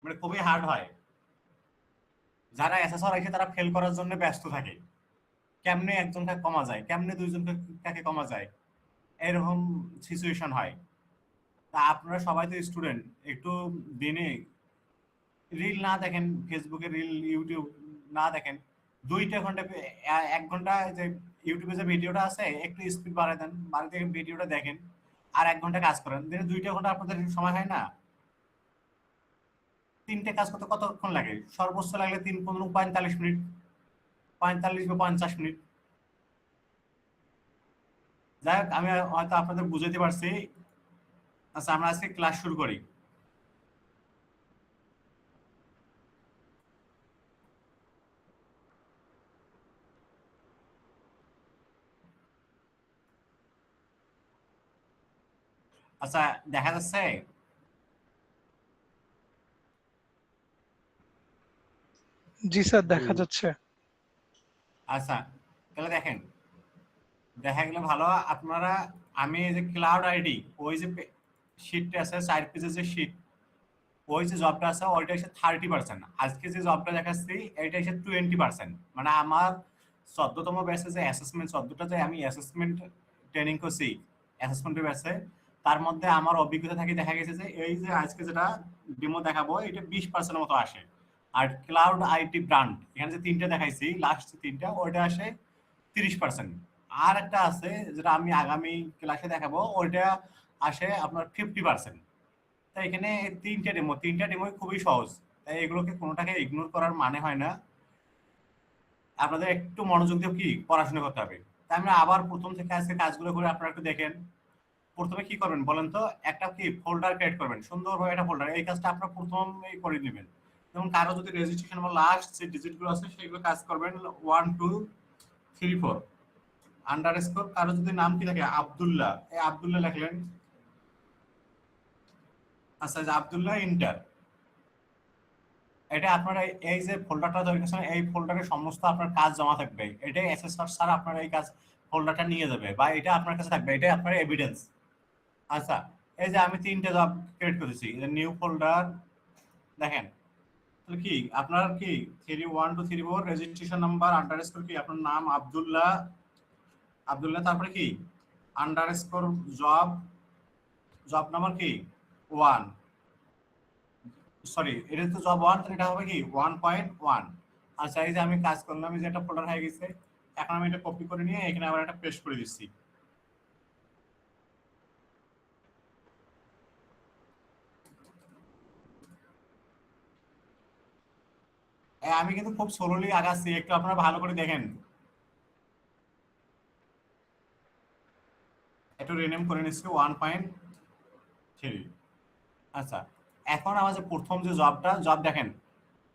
মানে খুবই হার্ড হয়। যারা এসএসআর আছে তারা ফেল করার জন্য ব্যস্ত থাকে, কেমনে একজনকে কমা যায়, কেমনে দুইজনকে কমা যায়, এরকম সিচুয়েশন হয়। তা আপনারা সবাই তো স্টুডেন্ট, একটু দিনে রিল না দেখেন, ফেসবুকে রিল, ইউটিউব না দেখেন, 2 ঘন্টা 1 ঘন্টা যে ইউটিউবে যে ভিডিওটা আছে একটু স্পিড বাড়ায় দেন, বাড়িতে ভিডিওটা দেখেন, আর 1 ঘন্টা কাজ করেন, দিনে 2 ঘন্টা আপনাদের সময় হয় না? 3টে কাজ করতে কতক্ষণ লাগে? সর্বোচ্চ লাগলে 3 15 45 মিনিট, 45 বা 50 মিনিট। যাই হোক, আমি হয়তো আপনাদের বুঝাতে পারছি। আচ্ছা, আমরা আজকে ক্লাস শুরু করি। আচ্ছা, দেখা যাচ্ছে? জি স্যার, দেখা যাচ্ছে। আচ্ছা, তাহলে দেখেন, দেখা গেলে ভালো। আপনারা, আমি এই যে ক্লাউড আইডি, ওই যে শিটটা আছে 4 পেজের যে শিট, ওই যে জবটা আছে ওইটা এসে 30%, আজকে যে জবটা দেখাচ্ছি এটা এসে 20%। মানে আমার 14তম ব্যাচে যে অ্যাসেসমেন্ট, 14টা যে আমি অ্যাসেসমেন্ট ট্রেনিং করছি অ্যাসেসমেন্টের ব্যাচে, তার মধ্যে আমার অভিজ্ঞতা থেকে দেখা গেছে যে এই যে আজকে যেটা ডেমো দেখাবো এটা 20% মতো আসে। আর ক্লাউড আইটি ব্র্যান্ড, এখানে যে 3টে দেখাইছি লাস্ট 3টা, ওইটা আসে 30%। আর একটা আছে যেটা আমি আগামী ক্লাসে দেখাবো, ওইটা আসে আপনার 50%। তাই এখানে 3টে ডেমো খুবই সহজ, তাই এগুলোকে কোনোটাকে ইগনোর করার মানে হয় না। আপনাদের একটু মনোযোগ দিয়ে কি পড়াশোনা করতে হবে। তাই আমরা আবার প্রথম থেকে আজকে কাজগুলো করে আপনারা একটু দেখেন। প্রথমে কি করবেন বলেন তো? একটা কি ফোল্ডার ক্রিয়েট করবেন, সুন্দরভাবে একটা ফোল্ডার, এই কাজটা আপনারা প্রথমেই করে নেবেন। যেমন কারো যদি রেজিস্ট্রেশন বা লাস্ট যে ডিজিটগুলো আছে সেগুলো কাজ করবেন 1 2 3 4 আন্ডারস্কোর, কারো যদি নাম কি থাকে আব্দুল্লাহ, এই আব্দুল্লাহ লিখলেন। আচ্ছা, যে আব্দুল্লাহ ইন্টার, এটা আপনারা এই যে ফোল্ডারটা তৈরি করছেন এই ফোল্ডারে সমস্ত আপনার কাজ জমা থাকবে। এটাই এসএসআর স্যার আপনার এই কাজ ফোল্ডারটা নিয়ে যাবে বা এটা আপনার কাছে থাকবে, এটাই আপনার এভিডেন্স। আচ্ছা, এই যে আমি 3টে জব ক্রিয়েট করেছি, নিউ ফোল্ডার, দেখেন। তাহলে কি আপনার কি 1 2 3 4 রেজিস্ট্রেশন নাম্বার আন্ডারস্কোর কি আপনার নাম আব্দুল্লাহ, আব্দুল্লাহ তারপরে কি আন্ডারস্কোর জব, জব নাম্বার কি 1, সরি এটা তো জব 1, তাহলে এটা হবে কি 1.1। আচ্ছা, এই যে আমি কাজ করলাম, এই যে একটা ফোল্ডার হয়ে গেছে। এখন আমি এটা কপি করে নিয়ে এখানে আবার একটা পেস্ট করে দিচ্ছি। আমি কিন্তু খুব স্লোলি আগাচ্ছি, একটু আপনারা ভালো করে দেখেন। একটু রিনেম করে নিচ্ছি 1.3। আচ্ছা, এখন আমার যে প্রথম যে জব দেখেন,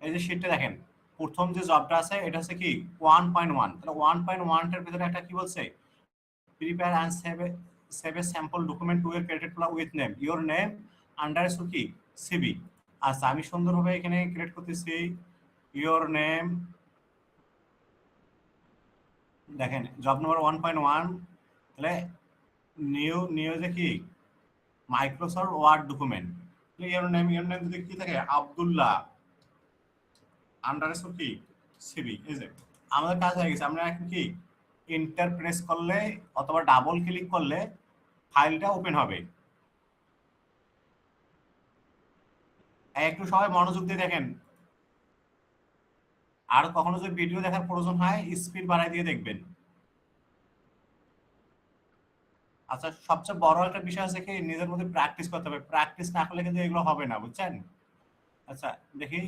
এই যে শিটটা দেখেন, প্রথম যে জবটা আছে এটা হচ্ছে কি 1.1। তাহলে 1.1টার ভিতরে একটা কি বলছে, prepare and save a sample document to a created file with name, your name underscore কি সিবি। আচ্ছা, আমি সুন্দরভাবে এখানে ক্রিয়েট করতেছি your name, দেখেন জব নাম্বার 1.1। তাহলে নিউ যে কি Microsoft Word document, your name যদি কি থাকে আব্দুল্লাহ আন্ডারস্কোর কি সিবি। এই যে আমাদের কাজ হয়ে গেছে। আমরা এখন কি এন্টার প্রেস করলে অথবা ডাবল ক্লিক করলে ফাইলটা ওপেন হবে। একটু সবাই মনোযোগ দিয়ে দেখেন। আর কখনো যদি ভিডিও দেখার প্রয়োজন হয় স্পিড বাড়াই দিয়ে দেখবেন। আচ্ছা, সবচেয়ে বড় একটা বিষয় আছে কি নিজের মধ্যে প্র্যাকটিস করতে হবে, প্র্যাকটিস না করলে কিন্তু এগুলো হবে না, বুঝছেন? আচ্ছা, দেখি।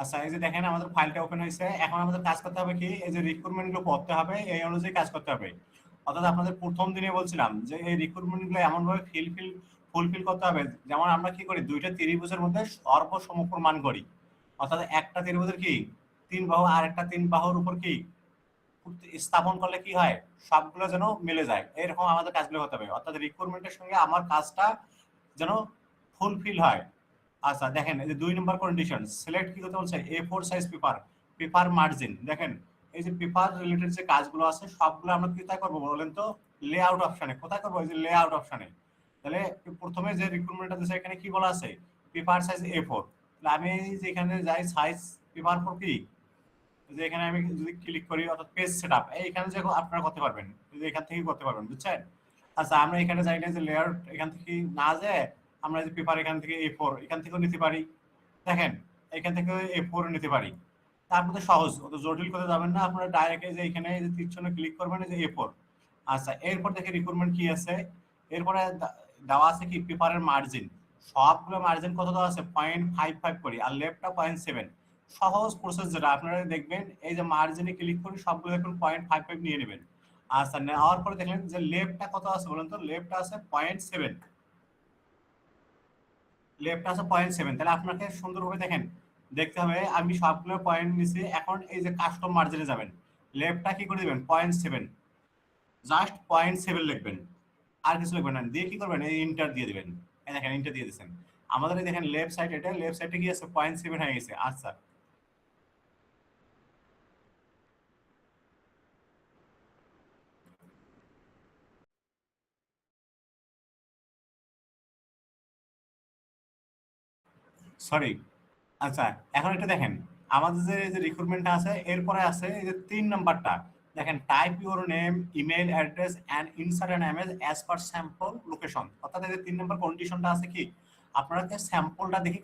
আচ্ছা, এই যে দেখেন আমাদের ফাইলটা ওপেন হয়েছে। এখন আমাদের কাজ করতে হবে কি, এই যে রিক্রুটমেন্ট গুলো পড়তে হবে, এই অনুযায়ী কাজ করতে হবে। অর্থাৎ আপনাদের প্রথম দিনে বলছিলাম যে এই রিক্রুটমেন্ট গুলো এমন ভাবে ফুলফিল করতে হবে, যেমন আমরা কি করি দুইটা ত্রিভুজের মধ্যে সর্বসমপ্রমাণ করি। অর্থাৎ একটা ত্রিভুজের কি 3 বাহু আর একটা 3 বাহুর উপর কি স্থাপন করলে কি হয়, সবগুলো যেন মিলে যায়, এরকম আমাদের কাজগুলো হতে হবে। অর্থাৎ রিক্রুটমেন্টের সঙ্গে আমার কাজটা যেন ফুলফিল হয়। আচ্ছা, দেখেন এই যে 2 নম্বর কন্ডিশন সিলেক্ট কি করতে বলছে, A4 size paper, paper margin. দেখেন এই যে পেপার রিলেটেড যে কাজগুলো আছে সবগুলো আমরা কোথায় করবো বলেন তো? লেআউট অপশনে। কোথায় করবো? এই যে লেআউট অপশনে। তাহলে প্রথমে যে রিক্রুটমেন্টটা দিয়েছে এখানে কি বলা আছে? Paper size A4। তাহলে আমি যে এখানে যাই সাইজ পেপার ফর কি, যে এখানে আমি যদি ক্লিক করি অর্থাৎ পেজ সেটআপ, এইখানে যে আপনারা করতে পারবেন, যে এখান থেকে করতে পারবেন, বুঝছেন? আচ্ছা আমরা এখানে যাই না যে লেআউট, এখান থেকে না যায় আমরা যে পেপার এখান থেকে A4 এখান থেকেও নিতে পারি। দেখেন এখান থেকে A4 নিতে পারি। তার মধ্যে সহজ, অত জটিল করে যাবেন না, আপনারা ডাইরেক্ট যে এখানে যে তীর চিহ্ন ক্লিক করবেন যে A4। আচ্ছা এরপর দেখে রিক্রুটমেন্ট কি আছে, এরপরে দেওয়া আছে কি পেপারের মার্জিন। সবগুলো মার্জিন কত দেওয়া আছে? 0.55 করে, আর লেফটটা 0.7। সহজ প্রসেস যেটা আপনারা দেখবেন, এই যে মার্জিনে ক্লিক করে সবগুলো দেখুন 0.55 নিয়ে নেবেন। আচ্ছা নেওয়ার পরে দেখলেন যে লেফটটা কত আছে বলেন তো? লেফটটা আছে 0.7। লেফট আছে 0.7। তাহলে আপনাকে সুন্দরভাবে দেখেন দেখতে হবে, আমি সবগুলো পয়েন্ট নিছি। এখন এই যে কাস্টম মার্জিনে যাবেন, লেফটটা কি করে দিবেন? 0.7, জাস্ট 0.7 লিখবেন, আর কিছু লিখবেন না, দিয়ে কি করবেন? এই ইন্টার দিয়ে দিবেন। এই দেখেন ইন্টার দিয়ে দিয়েছেন। আমাদের এই দেখেন লেফট সাইড, এটা লেফট সাইডে কি আছে? 0.7 হয়ে গেছে। আচ্ছা সরি। আচ্ছা এখন এটা দেখেন, আমাদের যে রিক্রুটমেন্ট আছে এরপরে আছে এই যে 3 নাম্বারটা। দেখেন type your name, email address and insert an image as per sample location. অর্থাৎ এই যে 3 নাম্বার কন্ডিশনটা আছে কি, আপনাকে স্যাম্পলটা দেখে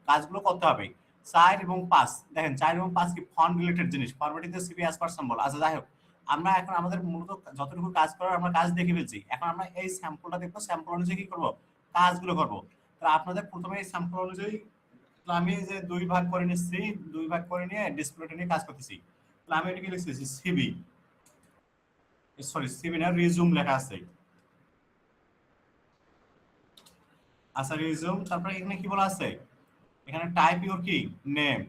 কাজগুলো করতে হবে। 4 এবং 5 দেখেন, 4 এবং 5 কি ফন্ট রিলেটেড জিনিস, formatting the CV as per sample. আচ্ছা যাই হোক, আমরা এখন আমাদের মূলত যতটুকু কাজ করার আমরা কাজ দেখে ফেলছি, এখন আমরা এই স্যাম্পলটা দেখবো, স্যাম্পল অনুযায়ী কি করবো? কাজগুলো করবো। তো আপনাদের প্রথমে এই স্যাম্পল অনুযায়ী, তো আমি যে 2 ভাগ করে নিচ্ছি, 2 ভাগ করে নিয়ে ডিসপ্লেটা নিয়ে কাজ করতেছি। তাহলে আমি এটাকে লিখতেছি সিবি, সরি সিবি না, রিজুম লেখা আছে। আচ্ছা রিজুম, তারপরে এখানে কি বলা আছে? এখানে টাইপ ইউর কি নেম,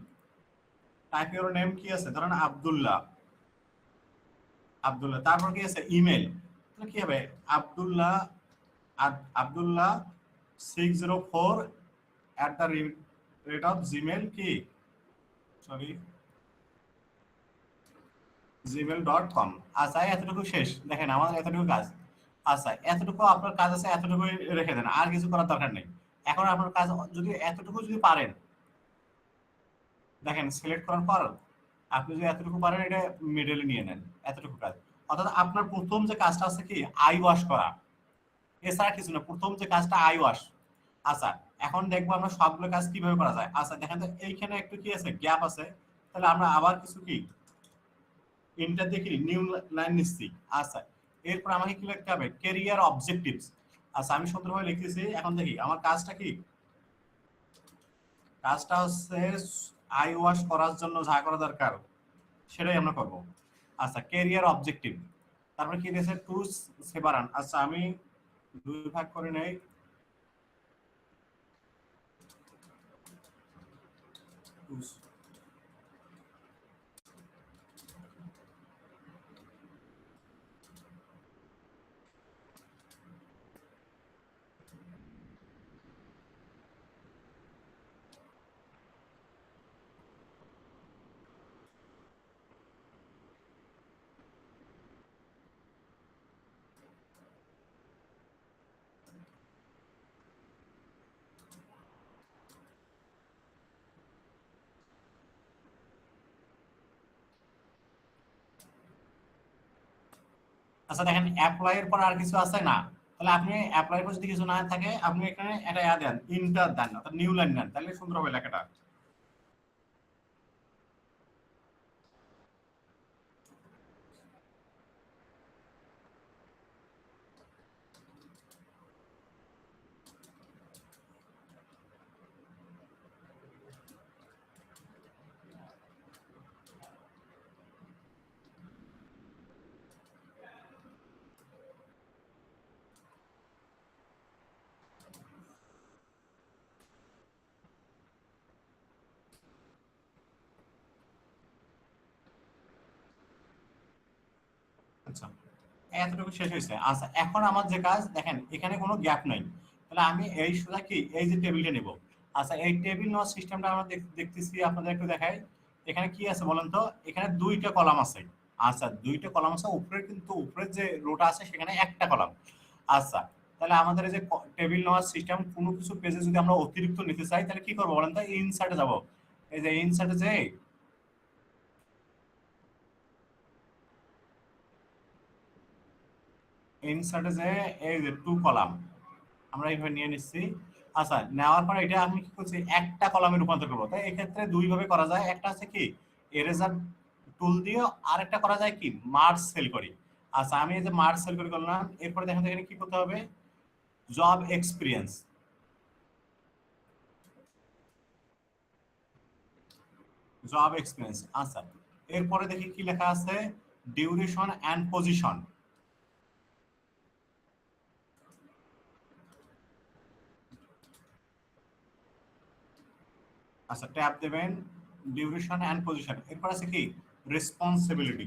টাইপ ইউর নেম কি আছে? ধরেন আব্দুল্লাহ, আব্দুল্লাহ। তারপর কি আছে? ইমেল। তাহলে কি হবে? আব্দুল্লাহ, আব্দুল্লাহ 604 @gmail কি, সরি gmail.com। আচ্ছা এতটুকু শেষ। দেখেন আমাদের এতটুকু কাজ। আচ্ছা এতটুকু আপনার কাজ আছে, এতটুকু রেখে দেন, আর কিছু করার দরকার নেই। এখন আপনার কাজ যদি এতটুকু যদি পারেন, দেখেন সিলেক্ট করার পর আপনি যদি এতটুকু পারেন এটা মিডলে নিয়ে নেন, এতটুকু কাজ। অর্থাৎ আপনার প্রথম যে কাজটা আছে কি আই ওয়াশ করা, এছাড়া কিছু না, প্রথম যে কাজটা আই ওয়াশ। আচ্ছা এখন দেখবো আমরা সবগুলো কাজ কিভাবে করা যায়। আচ্ছা দেখেন তো এইখানে একটু কি আছে, গ্যাপ আছে। তাহলে আমরা আবার কিছু কি ইন্টার দেখি নিউ লাইন নিচ্ছি। আচ্ছা এরপর আমাকে কি লিখতে হবে? Career objectives. আচ্ছা আমি সুন্দরভাবে লিখতেছি। এখন দেখি আমার কাজটা কি, কাজটা হচ্ছে আই ওয়াশ করার জন্য যা করা দরকার সেটাই আমরা করব। আচ্ছা ক্যারিয়ার অবজেক্টিভ, তারপরে কি দিয়েছে? টু সেপারান। আচ্ছা আমি 2 ভাগ করে নেই। আচ্ছা দেখেন অ্যাপ্লাই এর পর আর কিছু আছে না। তাহলে আপনি অ্যাপ্লাই এর পর যদি কিছু না থাকে, আপনি এখানে একটা দেন, ইন্টার দেন, অর্থাৎ নিউ লাইন দেন, তাহলে সুন্দর হবে লেখাটা। আচ্ছা এতটুকু শেষ হয়েছে। আচ্ছা এখন আমার যে কাজ, দেখেন এখানে কোনো গ্যাপ নাই। তাহলে আমি এই সোজা কি এই যে টেবিলটা নেব। আচ্ছা এই টেবিল নেওয়ার সিস্টেমটা আমরা দেখতেছি, আপনাদের একটু দেখাই। এখানে কি আছে বলেন তো, এখানে দুইটা কলাম আছে। আচ্ছা, দুইটা কলাম আছে, উপরে কিন্তু উপরের যে রোটা আছে সেখানে একটা কলাম। আচ্ছা, তাহলে আমাদের এই যে টেবিল নেওয়ার সিস্টেম, কোনো কিছু পেজে যদি আমরা অতিরিক্ত নিতে চাই তাহলে কি করবো বলেন তো, ইনসার্টে যাব। এই যে ইনসার্টে যে ইনসার্টে যে এই যে টু কলাম আমরা এইভাবে নিয়ে নিচ্ছি। আচ্ছা, নেওয়ার পরে এটা আমি কি করছি, একটা কলামে রূপান্তর করবো। তাই এক্ষেত্রে দুই ভাবে করা যায়, একটা আছে কি এরেজার টুল দিয়ে, আর একটা করা যায় কি মার্জ সেল করি। আচ্ছা, আমি এই যে মার্জ সেল করে করলাম, এরপরে দেখেন তো এখানে কি করতে হবে, জব এক্সপিরিয়েন্স, জব এক্সপিরিয়েন্স। আচ্ছা, এরপরে দেখি কি লেখা আছে, ডিউরেশন এন্ড পজিশন। আচ্ছা, ট্যাব দেবেন, ডিউরেশন এন্ড পজিশন। এরপর আছে কি রেসপন্সিবিলিটি।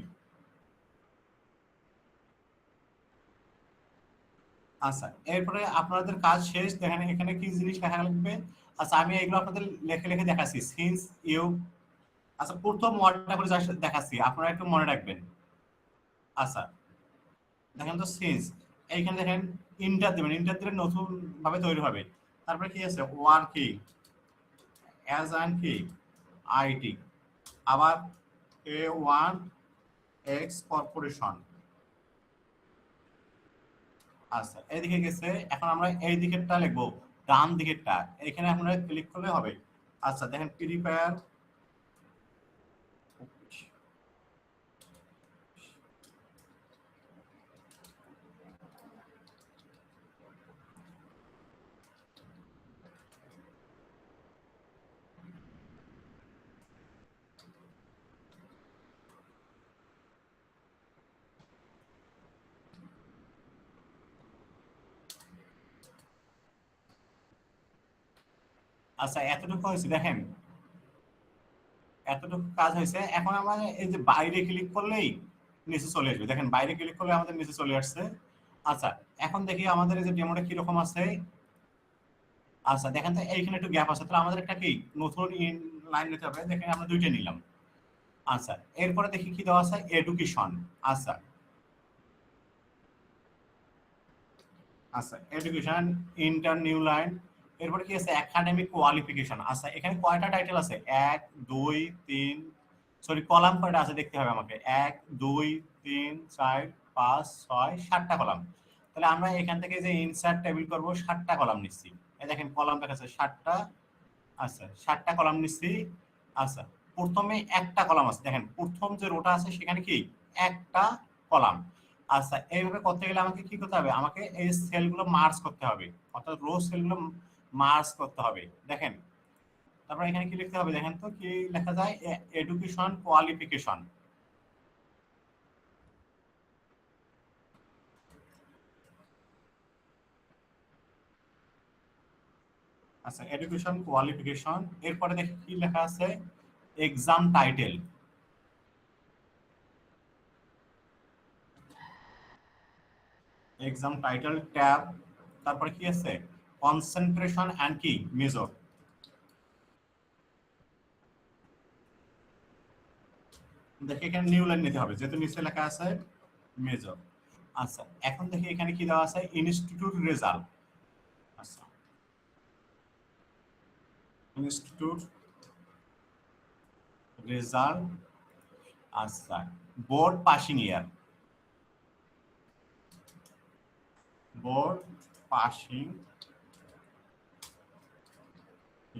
আচ্ছা, এরপরে আপনাদের কাজ শেষ, দেখেন এখানে কি জিনিস লেখা লাগবে। আচ্ছা, আমি এগুলো আপনাদের লিখে লিখে দেখাচ্ছি। সিন্স ইউ, আচ্ছা প্রথম ওয়ার্ডটা করে just দেখাচ্ছি, আপনারা একটু মনে রাখবেন। আচ্ছা, দেখেন তো সিন্স, এইখানে দেখেন ইন্টার দিবেন, ইন্টার দিলে নতুন ভাবে তৈরি হবে। তারপরে কি আছে, ওয়ার্কিং অ্যাজ অ্যান কি আইটি, আবার A1 এক্স কর্পোরেশন। আচ্ছা, এইদিকে গেছে, এখন আমরা এই দিকেরটা লিখবো, ডান দিকেরটা, এখানে আমরা ক্লিক করলে হবে। আচ্ছা, দেখেন প্রিপেয়ার, আচ্ছা এতটুকু হয়েছে, দেখেন এতটুকু কাজ হয়েছে। এখন আমরা এই যে বাইরে ক্লিক করলেই নিচে চলে আসবে, দেখেন বাইরে ক্লিক করলে আমাদের নিচে চলে আসছে। আচ্ছা, এখন দেখি আমাদের এই যে ডেমোটা কিরকম আছে। আচ্ছা, দেখেন তো এইখানে একটু গ্যাপ আছে, তাহলে আমাদের একটা কি নতুন ইন লাইন নিতে হবে। দেখেন আমরা দুইটা নিলাম। আচ্ছা, এরপরে দেখি কি দেওয়া আছে, এডুকেশন। আচ্ছা, আচ্ছা এডুকেশন ইন্টার নিউ লাইন। এরপরে কি আছে, একাডেমিক কোয়ালিফিকেশন। আচ্ছা, এখানে কয়টা টাইটেল আছে, এক দুই তিন, সরি কলাম কয়টা আছে দেখতে হবে আমাকে, এক দুই তিন চার পাঁচ ছয় সাতটা কলাম। তাহলে আমরা এখান থেকে যে ইনসার্ট টেবিল করব, সাতটা কলাম নিচ্ছি। এই দেখেন কলাম দেখাচ্ছে সাতটা। আচ্ছা, সাতটা কলাম নিচ্ছি। আচ্ছা, প্রথমে একটা কলাম আছে, দেখেন প্রথম যে রোটা আছে সেখানে কি একটা কলাম। আচ্ছা, এইভাবে করতে গেলে আমাকে কি করতে হবে, আমাকে এই সেলগুলো মার্জ করতে হবে, অর্থাৎ রো সেলগুলো মার্জ করতে হবে। দেখেন, তারপর এখানে কি লিখতে হবে, দেখেন তো কি লেখা যায়, এডুকেশন কোয়ালিফিকেশন। আচ্ছা, এডুকেশন কোয়ালিফিকেশন। এরপরে দেখি কি লেখা আছে, exam title. Exam title tab. তারপরে কি আছে, কনসেন্ট্রেশন এন্ড কি মেজর। দেখি এখানে নিউ লাইন নিতে হবে, যেহেতু নিচে লেখা আছে মেজর। আচ্ছা, এখন দেখি এখানে কি দেওয়া আছে, ইনস্টিটিউট রেজাল্ট। আচ্ছা, ইনস্টিটিউট রেজাল্ট। আচ্ছা, বোর্ড পাসিং ইয়ার, বোর্ড পাসিং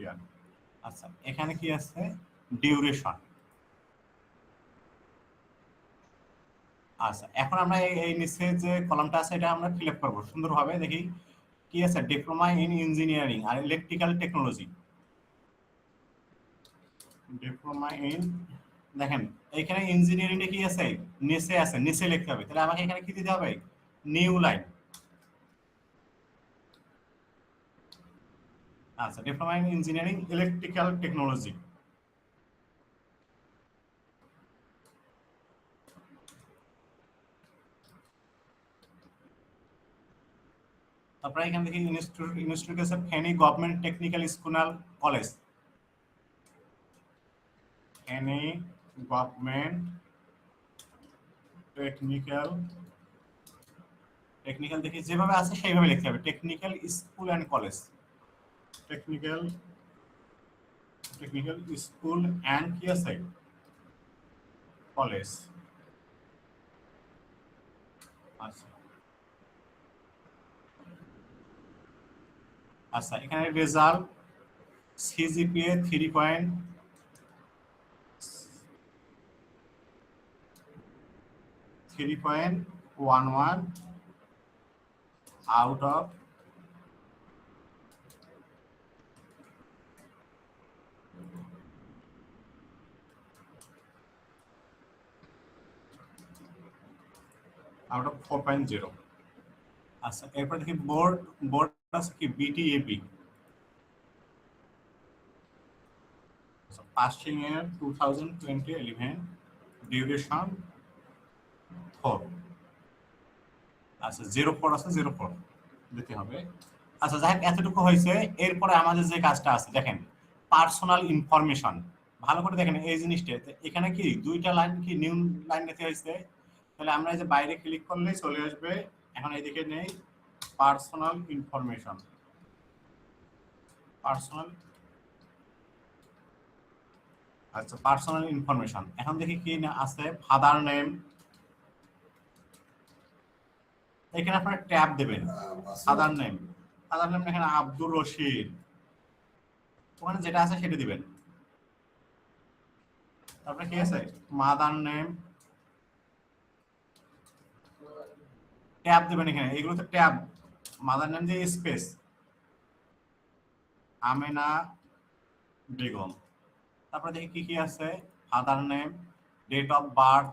ইয়ার। আচ্ছা, এখানে কি আছে, ডিউরেশন। আচ্ছা, এখন আমরা এই নিচে যে কলামটা আছে এটা আমরা ফিল আপ করবো সুন্দরভাবে। দেখি কি আছে, ডিপ্লোমা ইন ইঞ্জিনিয়ারিং আর ইলেকট্রিক্যাল টেকনোলজি। ডিপ্লোমা ইন, দেখেন এইখানে ইঞ্জিনিয়ারিংটা কি আছে, নিচে আছে, নিচে লিখতে হবে। তাহলে আমাকে এখানে কি দিতে হবে, নিউ লাইন। আচ্ছা, diploma in engineering electrical technology. তারপরে এখান থেকে ইনস্টিটিউট আছে Feni government technical school college, any government technical দেখি যেভাবে আছে সেইভাবে লিখতে হবে, technical school and college, technical school and কি আছে কলেজ। আচ্ছা আচ্ছা, এখানে রেজাল্ট সিজিপিএ 3.11 out of 4.0। আচ্ছা এরপর দেখি বোর্ড আছে কি বিটিএবি, পাসিং এর 2020-11 ডিউরেশন 4। আচ্ছা 04 আছে, 04 দিতে হবে। আচ্ছা যাই হোক এতটুকু হয়েছে। এরপরে আমাদের যে কাজটা আছে দেখেন পার্সোনাল ইনফরমেশন, ভালো করে দেখেন এই জিনিসটা। এখানে কি দুইটা লাইন কি নিউ লাইন নিতে হয়েছে, তাহলে আমরা এই যে বাইরে ক্লিক করলেই চলে আসবে। এখন এইদিকে নেই পার্সোনাল ইনফরমেশন, পার্সোনাল, আচ্ছা পার্সোনাল ইনফরমেশন। এখন দেখি কি না আছে, ফাদার নেম, এখানে আপনারা ট্যাব দেবেন ফাদার নেম, এখানে আব্দুর রশিদ, ওখানে যেটা আছে সেটা দিবেন। তারপরে কি আছে মাদার নেম, ট্যাব দেবেন এখানে, এগুলো তো ট্যাব, মাদার নেম যে স্পেস আমেনা বেগম। তারপরে দেখি কি কি আছে, father name, date of birth,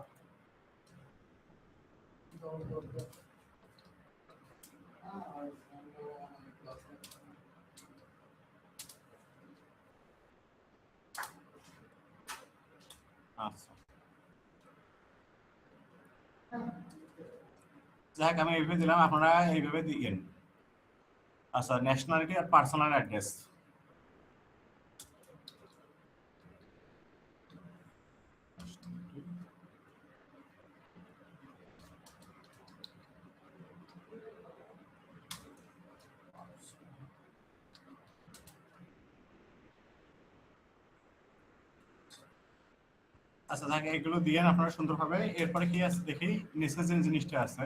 আচ্ছা যাক আমি এইভাবে দিলাম, আপনারা এইভাবে দিয়েন। আচ্ছা ন্যাশনালিটি আর পার্সোনাল অ্যাড্রেস, আচ্ছা যাক এগুলো দিয়ে আপনারা সুন্দরভাবে। এরপরে কি আছে দেখি নিচে যে জিনিসটা আছে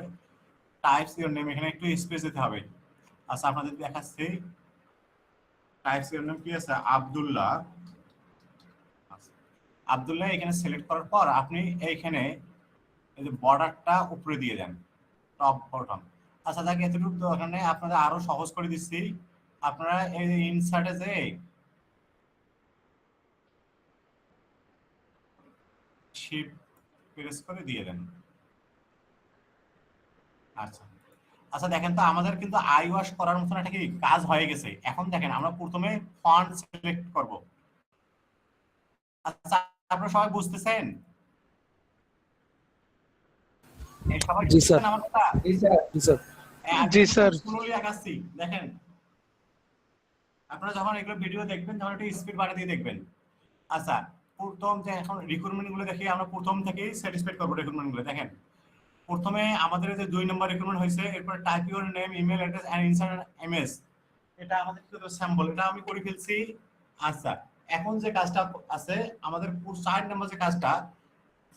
টাইপস ইওর নেম, এখানে একটু স্পেস দিতে হবে। আচ্ছা আপনাদের দেখাচ্ছি টাইপস ইওর নেম কি আছে আব্দুল্লাহ। আব্দুল্লাহ এখানে সিলেক্ট করার পর আপনি এইখানে এই যে বর্ডারটা উপরে দিয়ে দেন, টপ বটম। আচ্ছা যাক এতটুকু দরকার নেই, আপনাদের আরো সহজ করে দিচ্ছি। আপনারা এই যে ইনসার্টে যে শিফট প্রেস করে দিয়ে দেন। আচ্ছা আচ্ছা দেখেন তো আমাদের কিন্তু আই ওয়াশ করার মতন একটা কি কাজ হয়ে গেছে। এখন দেখেন আমরা প্রথমে ফন্ট সিলেক্ট করব। আচ্ছা আপনারা সবাই বুঝতেছেন? এই সবাই জি স্যার। বুঝতেছেন আমার কথা? জি স্যার। জি স্যার। জি স্যার। স্লোলি আগাচ্ছি দেখেন। আপনারা যখন এগুলো ভিডিও দেখবেন তখন একটু স্পিড বাড়িয়ে দিয়ে দেখবেন। আচ্ছা প্রথম যে এখন রিক্রুটমেন্ট গুলো দেখি আমরা প্রথম থেকেই স্যাটিসফাইড করবো রিক্রুটমেন্ট গুলো। দেখেন প্রথমে আমাদের যে 2 নম্বর রিক্রুটমেন্ট হয়েছে, এরপর type your name, email address and insert MS, এটা আমাদের কিন্তু স্যাম্পল, এটা আমি করে ফেলছি। আচ্ছা এখন যে কাজটা আছে আমাদের 4 নম্বর যে কাজটা,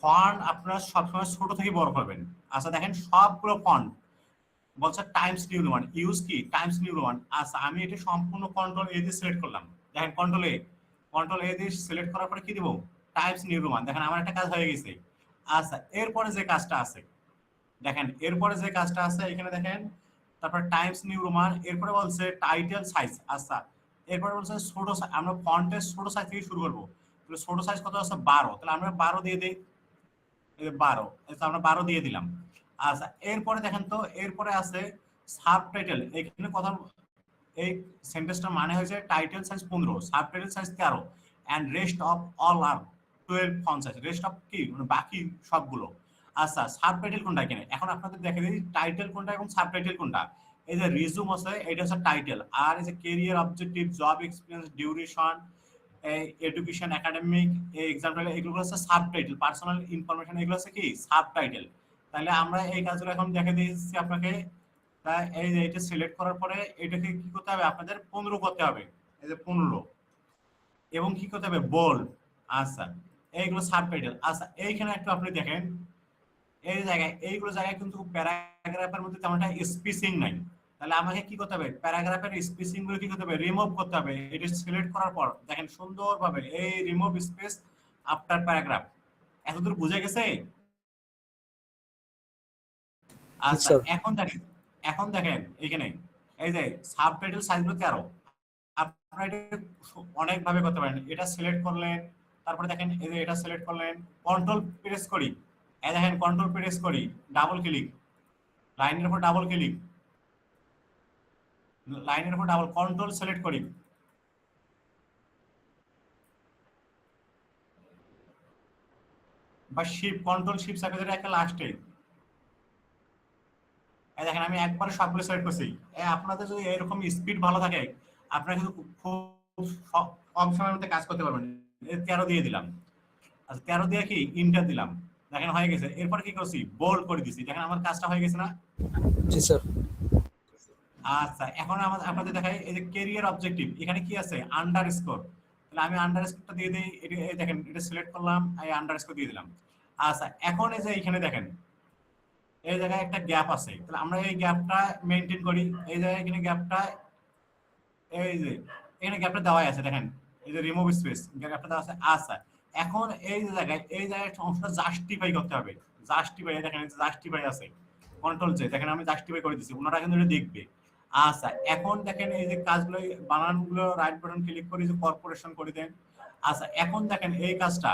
ফন্ট আপনারা সবসময় ছোট থেকে বড় করবেন। আচ্ছা দেখেন সবগুলো ফন্ট বলছে টাইমস নিউ রোমান, ইউজ কি টাইমস নিউ রোমান। আচ্ছা আমি এটা সম্পূর্ণ কন্ট্রোল এ দিয়ে সিলেক্ট করলাম। দেখেন কন্ট্রোল এ দিয়ে সিলেক্ট করার পরে কি দেব টাইমস নিউ রোমান। দেখেন আমার একটা কাজ হয়ে গেছে। আচ্ছা এরপরে যে কাজটা আছে দেখেন, এরপরে যে কাজটা আছে এখানে দেখেন, তারপর টাইমস নিউ রোমান, এরপরে বলছে টাইটেল সাইজ। আচ্ছা এরপরে বলছে ছোট, আমরা ফন্টের ছোট সাইজ থেকে শুরু করব। তাহলে ছোট সাইজ কত আছে 12, তাহলে আমরা 12 দিয়ে দেই, 12 আমরা 12 দিয়ে দিলাম। আচ্ছা এরপরে দেখেন তো এরপরে আছে সাবটাইটেল। এখানে কথা এই সেন্টেন্সটার মানে হয়েছে title size 15, subtitle size 13 and rest of all are 12 font size. Rest of কি মানে বাকি সবগুলো। আচ্ছা সাবটাইটেল কোনটা এখানে, এখন আপনাদের দেখে দিই টাইটেল কোনটা এবং সাবটাইটেল কোনটা। এই যে রিজিউম আছে এটা হচ্ছে টাইটেল, আর এই যে career objective, job experience, duration, education academic example, এগুলো হচ্ছে সাবটাইটেল, পার্সোনাল ইনফরমেশন এগুলো হচ্ছে কি সাবটাইটেল। তাহলে আমরা এই কাজগুলো এখন দেখে দিয়েছি আপনাকে। তা এই যে এটা সিলেক্ট করার পরে এটাকে কি করতে হবে, আপনাদের 15 করতে হবে, এই যে 15, এবং কি করতে হবে বোল্ড। আচ্ছা, এইগুলো সাবটাইটেল। আচ্ছা, এইখানে একটু আপনি দেখেন, এই জায়গায় এইগুলো জায়গায় কিন্তু প্যারাগ্রাফের মধ্যে তেমন একটা স্পেসিং নাই। তাহলে আমাকে কি করতে হবে, প্যারাগ্রাফের স্পেসিং গুলো কি করতে হবে, রিমুভ করতে হবে। এটা সিলেক্ট করার পর দেখেন সুন্দরভাবে এই রিমুভ স্পেস আফটার প্যারাগ্রাফ। এতদূর বুঝে গেছে? জি আচ্ছা, স্যার। এখন দেখেন এখানে এই যে সাবটাইটেল সাইজগুলো 13। আপনারা এটা অনেক ভাবে করতে পারেন। এটা সিলেক্ট করলেন, তারপরে দেখেন এই যে এটা সিলেক্ট করলেন, কন্ট্রোল প্রেস করি, এই দেখেন কন্ট্রোল প্রেস করি, ডাবল ক্লিক, লাইনের উপর ডাবল ক্লিক, লাইনের উপর ডাবল কন্ট্রোল সিলেক্ট করি, বা শিফট কন্ট্রোল শিফট চাপে ধরে একটা লাস্টে এই দেখেন আমি একবারে সবগুলো সিলেক্ট করছি। আপনাদের যদি এরকম স্পিড ভালো থাকে আপনারা কিন্তু খুব কম সময়ের মধ্যে কাজ করতে পারবেন। 13 দিয়ে দিলাম। আচ্ছা, 13 দিয়ে কি ইন্টার দিলাম, দেখেন হয়ে গেছে। এরপর কি করছি, বোল্ড করে দিছি, দেখেন আমার কাজটা হয়ে গেছে না? জি স্যার। আচ্ছা, এখন আপনাদের দেখাই এই যে ক্যারিয়ার অবজেক্টিভ, এখানে কি আছে আন্ডারস্কোর। তাহলে আমি আন্ডারস্কোরটা দিয়ে দেই, এই দেখেন এটা সিলেক্ট করলাম, এই আন্ডারস্কোর দিয়ে দিলাম। আচ্ছা, এখন এই যে এখানে দেখেন এই জায়গায় একটা গ্যাপ আছে, তাহলে আমরা এই গ্যাপটা মেইনটেইন করি। এই জায়গায় এখানে গ্যাপটা, এই যে এখানে গ্যাপটা দেওয়াই আছে, দেখেন এই যে রিমুভ স্পেস গ্যাপটা দেওয়া আছে। আচ্ছা, এখন এই যে জায়গায় সমস্যাটা জাস্টিফাই করতে হবে। জাস্টিফাই, দেখেন জাস্টিফাই আছে, কন্ট্রোল জে, দেখেন আমি জাস্টিফাই করে দিছি, ওনারা কিন্তু এটা দেখবে। আচ্ছা, এখন দেখেন এই যে কাজগুলো বানানগুলো রাইট বাটন ক্লিক করে যে কর্পোরেশন করে দেন। আচ্ছা, এখন দেখেন এই কাজটা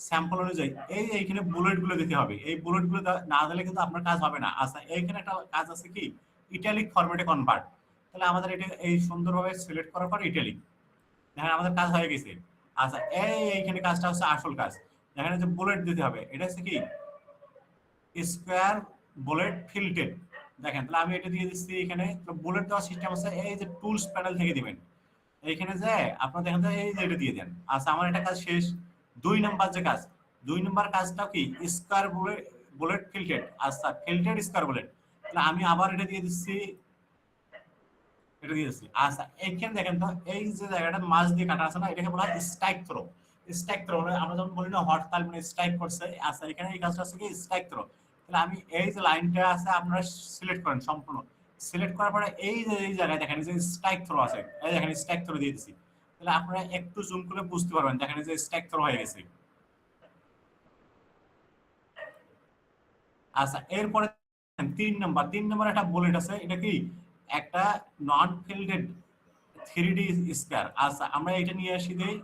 স্যাম্পল অনুযায়ী এইখানে বুলেট গুলো দিতে হবে। এই বুলেট গুলো না দিলে কিন্তু আপনার কাজ হবে না। আচ্ছা, এইখানে একটা কাজ আছে কি, ইটালিক ফরম্যাটে কনভার্ট। তাহলে আমাদের এটা এই সুন্দরভাবে সিলেক্ট করার পর ইটালিক, দেখেন আমাদের কাজ হয়ে গেছে। আচ্ছা, এইখানে কাজটা হচ্ছে আসল কাজ, দেখেন যে বুলেট দিতে হবে, এটা হচ্ছে কি স্কোয়ার বুলেট ফিল্টেড। দেখেন তাহলে আমি এটা দিয়ে দিচ্ছি। এখানে বুলেট দেওয়ার সিস্টেম আছে, এই যে টুলস প্যানেল থেকে দিবেন, এইখানে যে আপনার দেখেন যে এই যে এটা দিয়ে দেন। আচ্ছা, আমার এটা কাজ শেষ। 2 নাম্বার যে কাজ, 2 নাম্বার কাজটা কি স্কোয়ার বুলেট বুলেট ফিল্টেড। আচ্ছা, ফিল্টেড স্কোয়ার বুলেট, তাহলে আমি আবার এটা দিয়ে দিচ্ছি, এটা দিয়ে দিচ্ছি। আচ্ছা, এইখানে দেখেন তো এই যে জায়গাটা মাছ দিয়ে কাটা আছে না, এটাকে বলা হয় স্ট্রাইক থ্রো। স্ট্রাইক থ্রো আমরা যখন বলি না হরতাল মানে স্ট্রাইক করছে। আচ্ছা, এখানে এই কাজটা আছে কি স্ট্রাইক থ্রো। তাহলে আমি এই যে লাইনটা আছে আপনারা সিলেক্ট করেন সম্পূর্ণ। সিলেক্ট করার পরে এই যে এই জায়গায় দেখেন যে স্ট্রাইক থ্রো আছে, এই দেখেন স্ট্রাইক থ্রো দিয়ে দিছি। তাহলে আপনারা একটু জুম করে বুঝতে পারবেন, দেখেন যে স্ট্রাইক থ্রো হয়ে গেছে। আচ্ছা, এরপরে 3 নম্বর একটা বুলেট আছে, এটা কি একটা নন ফিল্ডেড 3D স্কয়ার। আচ্ছা, আমরা এটা নিয়ে আসি দেই।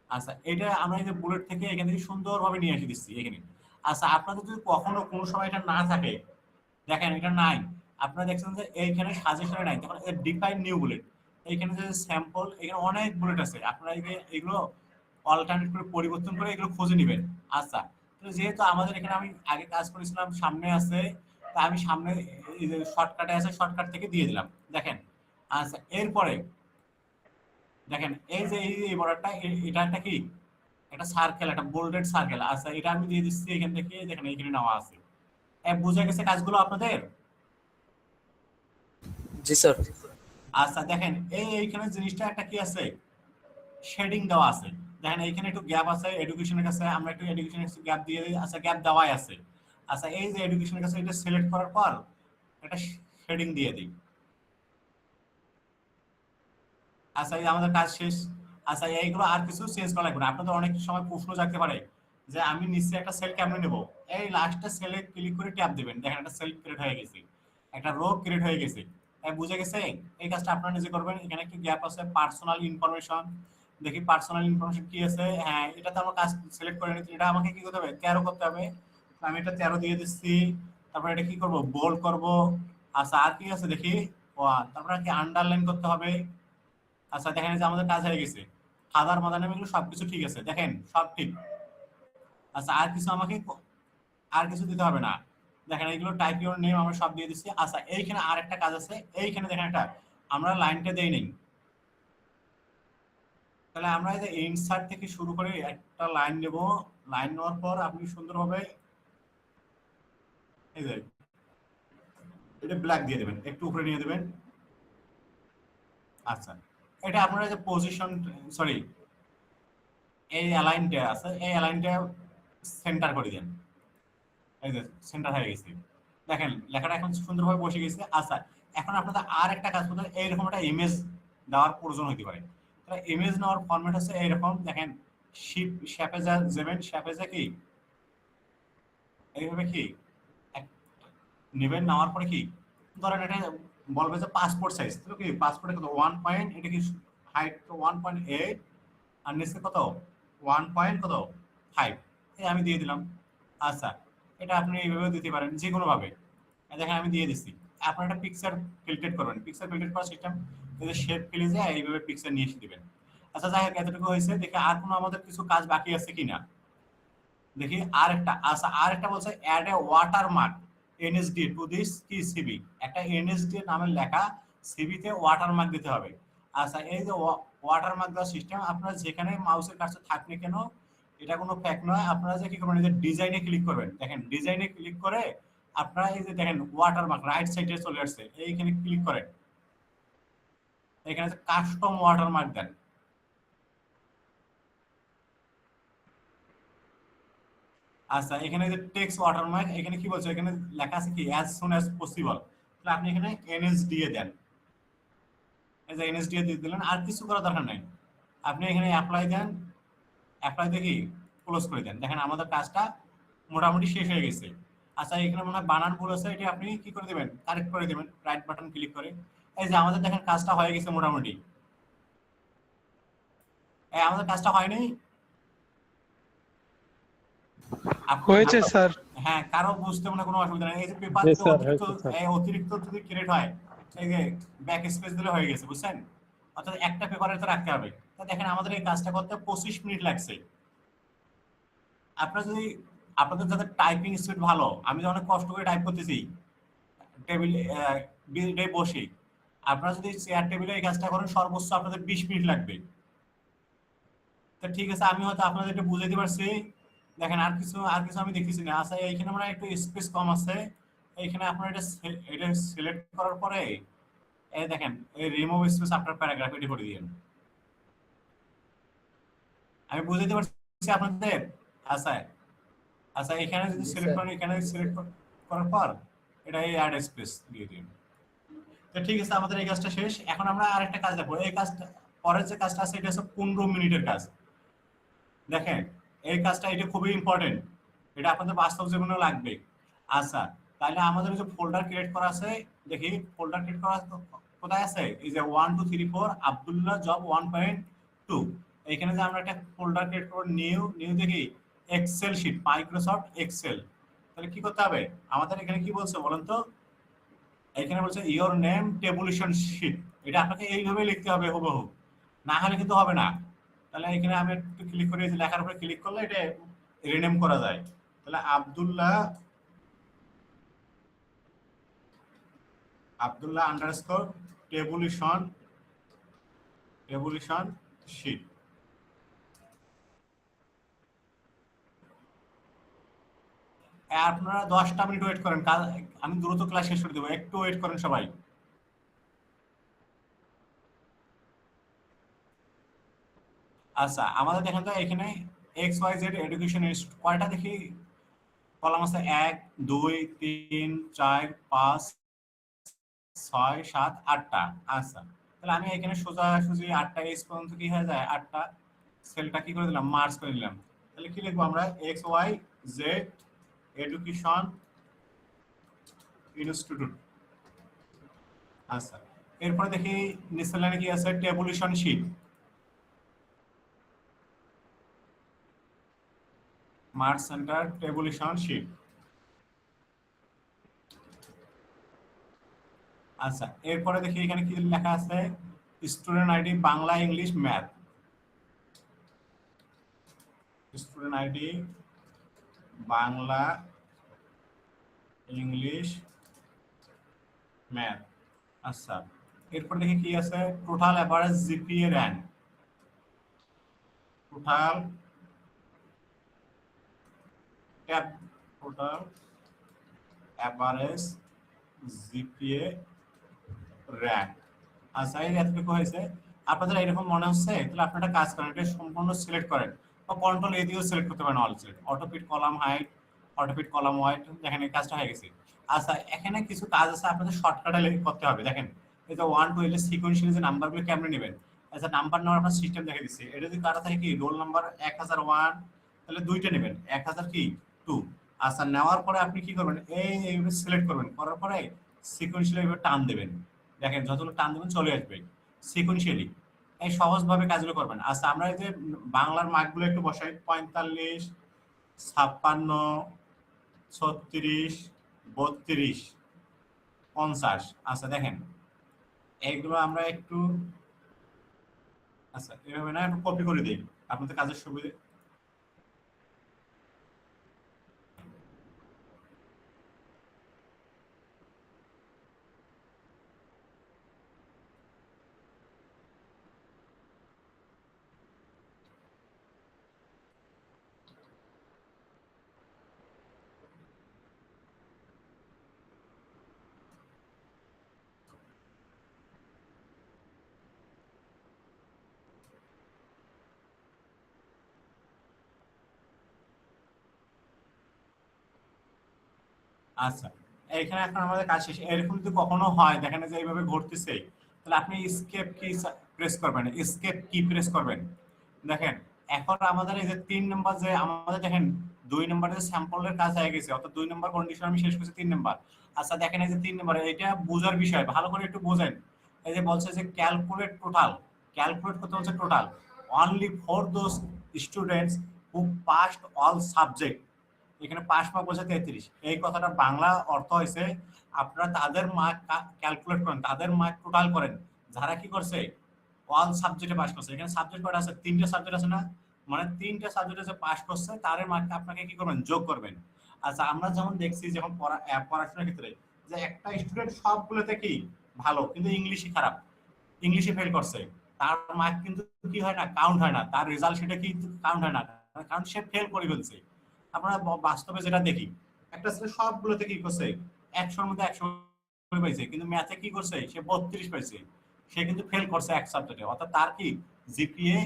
আচ্ছা, এটা আমরা এই যে বুলেট থেকে এখান থেকে সুন্দরভাবে নিয়ে আসি দিচ্ছি এখানে। আচ্ছা, আপনাদের যদি কখনো কোনো সময় এটা না থাকে, দেখেন এটা নাই, আপনারা দেখছেন যে এইখানে সাজেশনে নাই, তখন ডিফাইন নিউ বুলেট, এইখানে যে স্যাম্পল, এখানে অনেক বুলেট আছে, আপনারা এগুলো অল্টারনেট করে পরিবর্তন করে এগুলো খুঁজে নেবেন। আচ্ছা, তো যেহেতু আমাদের এখানে আমি আগে কাজ করেছিলাম সামনে আছে, তা আমি সামনে এই যে শর্টকাটে আছে, শর্টকাট থেকে দিয়ে দিলাম, দেখেন। আচ্ছা, এরপরে দেখেন এই যে এই বর্ডারটা, এটা একটা কি একটা সার্কেল, একটা বোল্ডেড সার্কেল। আচ্ছা, এটা আমি দিয়ে দিচ্ছি এখান থেকে, দেখেন এইখানে নেওয়া আছে। বুঝে গেছে কাজগুলো আপনাদের? জি স্যার। আচ্ছা, দেখেন এইখানে জিনিসটা একটা কি আছে, শেডিং দেওয়া আছে। দেখেন এইখানে একটু গ্যাপ আছে এডুকেশনের কাছে, আমরা একটু এডুকেশনের গ্যাপ দিয়ে দিই। আচ্ছা, গ্যাপ দেওয়াই আছে। আচ্ছা, এই যে এডুকেশনের কাছে এটা সিলেক্ট করার পর একটা শেডিং দিয়ে দিই। আচ্ছা, এই আমাদের কাজ শেষ। আচ্ছা, এইগুলো আর কিছু চেঞ্জ করা লাগবে না। আপনাদের অনেক সময় প্রশ্ন জাগতে পারে যে আমি নিচে একটা সেল কেমনে নেব। এই লাস্টে সেলে ক্লিক করে ট্যাপ দিবেন, দেখেন একটা সেল ক্রিয়েট হয়ে গেছে, একটা রো ক্রিয়েট হয়ে গেছে। বুঝে গেছে? এই কাজটা আপনারা নিজে করবেন। এখানে একটি গ্যাপ আছে, পার্সোনাল ইনফরমেশন। দেখি পার্সোনাল ইনফরমেশন কি আছে। হ্যাঁ, এটাতে আমার কাজ সিলেক্ট করে নিচ্ছি, এটা আমাকে কি করতে হবে 13 করতে হবে। আমি এটা 13 দিয়ে দিচ্ছি। তারপর এটা কি করব, বোল্ড করব। আচ্ছা, আর কি আছে দেখি, তারপর কি আন্ডারলাইন করতে হবে। আচ্ছা, দেখেন যে আমাদের কাজ হয়ে গেছে, ফাদার মাদার নেম এগুলো সবকিছু ঠিক আছে, দেখেন সব ঠিক। আচ্ছা, আর কিছু দিতে হবে না, দেখেন এইগুলো টাইপ ইউর নেম আমরা সব দিয়ে দিচ্ছি। আচ্ছা, এইখানে আরেকটা কাজ আছে, এইখানে দেখেন একটা আমরা লাইনটা দেই নেই, তাহলে আমরা এই যে ইনসার্ট থেকে শুরু করে একটা লাইন নেব, লাইন নেওয়ার পর আপনি সুন্দরভাবে এই যে এটা ব্ল্যাক দিয়ে দেবেন, একটু উপরে নিয়ে দেবেন। আচ্ছা, এটা আপনারা যে পজিশন, সরি, এই অ্যালাইনটা আছে, এই অ্যালাইনটা সেন্টার করে দেন। এই যে সেন্টার হয়ে গেছে, দেখেন লেখাটা এখন সুন্দরভাবে বসে গেছে। আচ্ছা, এখন আপনাদের আর একটা কাজ করতে হবে, এইরকম একটা ইমেজ দেওয়ার প্রয়োজন হতে পারে। তাহলে ইমেজ নেওয়ার ফরম্যাট হচ্ছে এইরকম, দেখেন শিপ শ্যাপে যাবেন, শ্যাপে যা কি এইভাবে কি নেবেন, নেওয়ার পরে কি ধরেন এটা বলবে যে পাসপোর্ট সাইজ, তাহলে কি পাসপোর্টে কত 1 পয়েন্ট, এটা কি হাইট 1.8 আর নিচে কত 1 কত 5, এই আমি দিয়ে দিলাম। আচ্ছা, এটা আপনি এইভাবে দিতে পারেন যে কোনো ভাবে। দেখেন আমি দিয়ে দিচ্ছি। আপনার একটা পিকচার ফিল্টার করবেন, পিকচার ফিল্টার করার সিস্টেম এই যে শেপ ফিলে যায় এইভাবে পিকচার নিয়ে এসে দিবেন। আচ্ছা যাই হোক, এতটুকু হয়েছে। দেখি আর কোনো আমাদের কিছু কাজ বাকি আছে কিনা দেখি। আরেকটা, আচ্ছা আরেকটা বলছে add a watermark NSD to this কি সিবি, একটা এনএসডি নামের লেখা সিবিতে ওয়াটারমার্ক দিতে হবে। আচ্ছা, এই যে ওয়াটারমার্ক দেওয়ার সিস্টেম, আপনারা যেখানে মাউসের কার্সর থাকবে কেন এটা কোনো ফ্যাক নয়। আপনারা যে কি করবেন, এই যে ডিজাইনে ক্লিক করবেন, দেখেন ডিজাইনে ক্লিক করে আপনারা এই যে দেখেন ওয়াটারমার্ক রাইট সাইডে চলে আসছে, এইখানে ক্লিক করেন, এখানে কাস্টম ওয়াটারমার্ক দেন। আচ্ছা, এখানে যে টেক্সট ওয়াটারমার্ক, এখানে কি বলছে, এখানে লেখা আছে কি অ্যাজ সুন অ্যাজ পসিবল, তাহলে আপনি এখানে এনএস দিয়ে দেন। এই যে এনএস দিয়ে দিলেন, আর কিছু করার দরকার নাই। আপনি এখানে অ্যাপ্লাই দেন, অ্যাপ্লাই দেখি ক্লোজ করে দেন। দেখেন আমাদের কাজটা মোটামুটি শেষ হয়ে গেছে। আচ্ছা, এখানে মনে হয় বানান ভুল আছে, এটা আপনি কি করে দেবেন, কারেক্ট করে দেবেন রাইট বাটন ক্লিক করে। এই যে আমাদের দেখেন কাজটা হয়ে গেছে মোটামুটি। এই আমাদের কাজটা হয়নি, হয়েছে স্যার। হ্যাঁ, কারো বুঝতে মনে কোনো অসুবিধা নেই। এই যে পেপার জি যদি স্যার, অতিরিক্ত হয়েছে স্যার। অতিরিক্ত যদি ক্রিয়েট হয়, এই যে ব্যাক স্পেস দিলে হয়ে গেছে, বুঝছেন? অর্থাৎ একটা পেপারে তো রাখতে হবে। তো দেখেন আমাদের এই কাজটা করতে 25 মিনিট লাগছে। আপনারা যদি, আপনাদের যাদের টাইপিং স্পিড ভালো, আমি যে অনেক কষ্ট করে টাইপ করতেছি টেবিলে বসে, আপনারা যদি চেয়ার টেবিলে এই কাজটা করেন সর্বোচ্চ আপনাদের 20 মিনিট লাগবে। তো ঠিক আছে, আমি হয়তো আপনাদের এটা বুঝাইতে পারছি। দেখেন আর কিছু আমি দেখতেছি না। আচ্ছা, এইখানে মানে একটু স্পেস কম আছে, এইখানে আপনার এটা সিলেক্ট করার পরে এই দেখেন এই রিমুভ স্পেস আফটার প্যারাগ্রাফ এটি করে দিয়েন। আমি বুঝাইতে পারছি আপনাদের? আচ্ছা, আচ্ছা এখানে যদি জি সিলেক্ট স্যার। করেন, এখানে সিলেক্ট করার পর এটা এই অ্যাড স্পেস দিয়ে দিন। তো ঠিক আছে, আমাদের এই কাজটা শেষ। এখন আমরা আরেকটা কাজ দেখবো। এই কাজটা পরের যে কাজটা আছে এটা হচ্ছে 15 মিনিটের কাজ। দেখেন এই কাজটা এটা খুবই ইম্পর্টেন্ট, এটা আপনাদের বাস্তব জীবনে লাগবে। আচ্ছা, তাহলে আমাদের যে ফোল্ডার ক্রিয়েট করা আছে, দেখি ফোল্ডার ক্রিয়েট করা কোথায় আছে, এই যে 1 2 3 4 আব্দুল্লাহ জব 1.2, এখানে যে আমরা একটা ফোল্ডার ক্রিয়েট করব, নিউ দেখি এক্সেল শিট, মাইক্রোসফট এক্সেল। তাহলে কি করতে হবে আমাদের, এখানে কি বলছে বলেন তো, এখানে বলছে ইওর নেম টেবুলেশন শিট, এটা আপনাকে এইভাবে লিখতে হবে হুবহু, না হলে কিন্তু হবে না। তাহলে এখানে আমি একটু ক্লিক করে লেখার উপরে ক্লিক করলে এটা রিনেম করা যায়। তাহলে আব্দুল্লাহ আন্ডারস্কোর টেবুলেশন শিট। আপনারা 10টা মিনিট ওয়েট করেন, আমি দ্রুত ক্লাস শেষ করে দেবো, একটু ওয়েট করেন সবাই। আচ্ছা, আমাদের দেখেন তো এখানে X Y Z education institute কয়টা দেখি কলাম আছে, 1 2 3 4 5 6 7 8টা। আচ্ছা, তাহলে আমি এখানে সোজাসুজি 8টা এক্স পর্যন্ত কি হয়ে যায়, 8টা সেলটা কি করে দিলাম, মার্জ করে দিলাম। তাহলে কি লিখবো আমরা, X Y Z education institute. আচ্ছা, এরপরে দেখি নিচের লাইনে কি আছে, tabulation sheet, merge centre tabulation sheet. আচ্ছা, এরপরে দেখি এখানে কি লেখা আছে, student ID Bangla English math, student ID Bangla English math. আচ্ছা, এরপর দেখি কি আছে, total average GPA rank, total tab total average GPA rank. আচ্ছা এই এতটুকু হয়েছে। আপনাদের এরকম মনে হচ্ছে, তাহলে আপনারা কাজ করেন, এটা সম্পূর্ণ সিলেক্ট করেন বা কন্ট্রোল এ দিয়েও সিলেক্ট করতে পারেন, all select, autofit column height, autofit column wide. দেখেন এই কাজটা হয়ে গেছে। আচ্ছা এখানে কিছু কাজ আছে আপনাদের শর্টকাটে করতে হবে। দেখেন এই যে 1 2 এর সিকোয়েন্সিয়ালি যে নাম্বারগুলো কেমনে নেবেন। আচ্ছা নাম্বার নেওয়ার আপনার সিস্টেম দেখে দিচ্ছি। এটা যদি কারো থাকে কি রোল নাম্বার 1001, তাহলে দুইটা নেবেন, 1000 কি 2। আচ্ছা নেওয়ার পরে আপনি কি করবেন, এইভাবে সিলেক্ট করবেন, করার পরে সিকোয়েন্সিয়ালি এইভাবে টান দেবেন। দেখেন যতগুলো টান দেবেন চলে আসবে সিকোয়েন্সিয়ালি। এই সহজভাবে কাজগুলো করবেন। আচ্ছা আমরা এই যে বাংলার মার্কগুলো একটু বসাই, 45, 56, 36, 32, 50। আচ্ছা দেখেন এইগুলো আমরা একটু, আচ্ছা এভাবে না একটু কপি করে দিই আপনাদের কাজের সুবিধে। আচ্ছা এখানে এখন আমাদের কাজ শেষ। এরকম যদি কখনো হয় দেখেন যে এইভাবে ঘটতেছে, তাহলে আপনি স্কেপ কি প্রেস করবেন, স্কেপ কি প্রেস করবেন। দেখেন এখন আমাদের এই যে 3 নাম্বার যে আমাদের দেখেন 2 নম্বরে যে স্যাম্পলের কাজ হয়ে গেছে, অর্থাৎ 2 নম্বর কন্ডিশন আমি শেষ করছি 3 নাম্বার। আচ্ছা দেখেন এই যে 3 নম্বরে এটা বোঝার বিষয়, ভালো করে একটু বোঝেন। এই যে বলছে যে ক্যালকুলেট টোটাল, ক্যালকুলেট করতে বলছে total only for those students who passed all subject. এখানে পাস মার্ক বলছে 33। এই কথাটা বাংলা অর্থ হয়েছে আপনারা তাদের মার্ক ক্যালকুলেট করেন, তাদের মার্ক টোটাল করেন যারা কি করছে অল সাবজেক্টে পাস করছে। এখানে সাবজেক্ট কয়টা আছে, 3টে সাবজেক্ট আছে না, মানে 3টে সাবজেক্টে যে পাস করছে তাদের মার্ক আপনাকে কি করবেন, যোগ করবেন। আচ্ছা আমরা যেমন দেখছি যখন পড়াশোনার ক্ষেত্রে যে একটা স্টুডেন্ট সবগুলোতে কি ভালো কিন্তু ইংলিশে খারাপ, ইংলিশে ফেল করছে, তার মার্ক কিন্তু কি হয় না, কাউন্ট হয় না, তার রেজাল্ট সেটা কি কাউন্ট হয় না, কারণ সে ফেল করে ফেলছে। আমরা বাস্তবে যেটা দেখি একটা ছেলে সবগুলোতে কি করছে 100-র মধ্যে 100 পাইছে, কিন্তু ম্যাথে কি করছে সে 32 পাইছে, সে কিন্তু ফেল করছে এক সাবজেক্টে, অর্থাৎ তার কি জিপিএ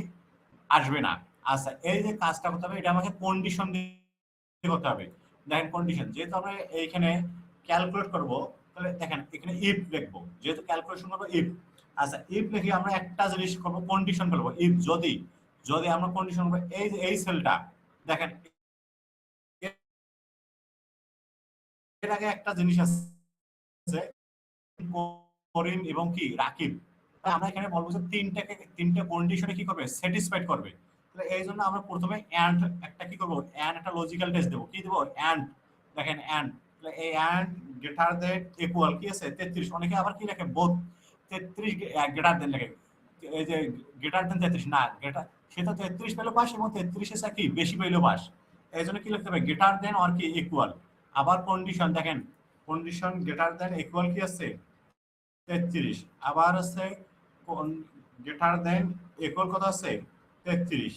আসবে না। আচ্ছা এই যে কাজটা করতে হবে এটা আমাকে কন্ডিশন দিয়ে করতে হবে। দেখেন কন্ডিশন যেহেতু আমরা এইখানে ক্যালকুলেট করব, তাহলে দেখেন এখানে ইফ লিখবো, যেহেতু ক্যালকুলেশন করবো ইফ। আচ্ছা ইফ লিখে আমরা একটা জিনিস করবো, কন্ডিশন করবো। ইফ যদি, যদি আমরা কন্ডিশন করবো এই যে এই সেলটা দেখেন এর আগে একটা জিনিস আছে করিম এবং কি রাকিব, আমরা এখানে বলবো যে তিনটে কন্ডিশনে কি করবে, স্যাটিসফাইড করবে। তাহলে এই জন্য আমরা প্রথমে এন্ড একটা কি করব, এন্ড একটা লজিক্যাল টেস্ট দেব, কি দেব এন্ড। দেখেন এন্ড, তাহলে এই এন্ড গ্রেটার দ্যান ইকুয়াল কি আছে 33, অনেকে আবার কি লেখে বোথ 33 গ্রেটার দ্যান লেখে, এই যে গ্রেটার দ্যান 33 না, গ্রেটার সে তো 33 পেলো পাস এবং 33 এর কি বেশি পেলো পাস, এই জন্য কি লিখতে হবে গ্রেটার দ্যান অর কি ইকুয়াল। আবার কন্ডিশন দেখেন, কন্ডিশন গ্রেটার দ্যান ইকুয়াল কি আছে 33, আবার আছে গ্রেটার দেন ইকুয়াল কত আছে 33।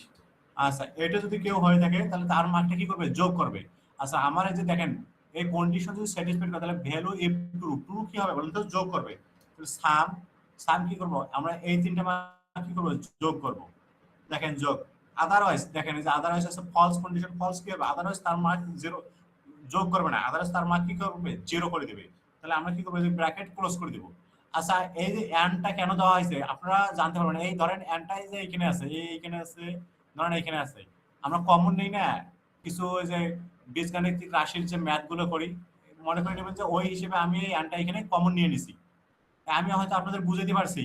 আচ্ছা এটা যদি কেউ হয়ে থাকে তাহলে তার মার্কটা কি করবে, যোগ করবে। আচ্ছা আমার এই যে দেখেন এই কন্ডিশন যদি স্যাটিসফাইড করে তাহলে ভ্যালু ইফ ট্রু, ট্রু কি হবে বলুন তো, যোগ করবে। তাহলে সাম, সাম কি করব আমরা এই তিনটা মান কি করব, যোগ করব। দেখেন যোগ। আদারওয়াইজ দেখেন এই যে আদারওয়াইজ আছে ফলস, কন্ডিশন ফলস কি হবে, আদারওয়াইজ তার মার্ক 0, যোগ করবে না, আদারওয়াইজ তার মার্ক কি করবে 0 করে দেবে। তাহলে আমরা কি করব, যে ব্র্যাকেট ক্লোজ করে দেব। আচ্ছা এই যে এন্ডটা কেন দেওয়া হয়েছে আপনারা জানতে পারবেন, এই ধরেন এন্ডটা এই যে এখানে আছে, এইখানে আছে, ধরেন এখানে আছে, আমরা কমন নেই না কিছু, ওই যে বীজগাণিতিক রাশির যে ম্যাথ গুলো করি, মনে করে নেবেন যে ওই হিসেবে আমি এই এন্ডটা এখানে কমন নিয়ে নিছি, আমি হয়তো আপনাদের বুঝাতে পারছি।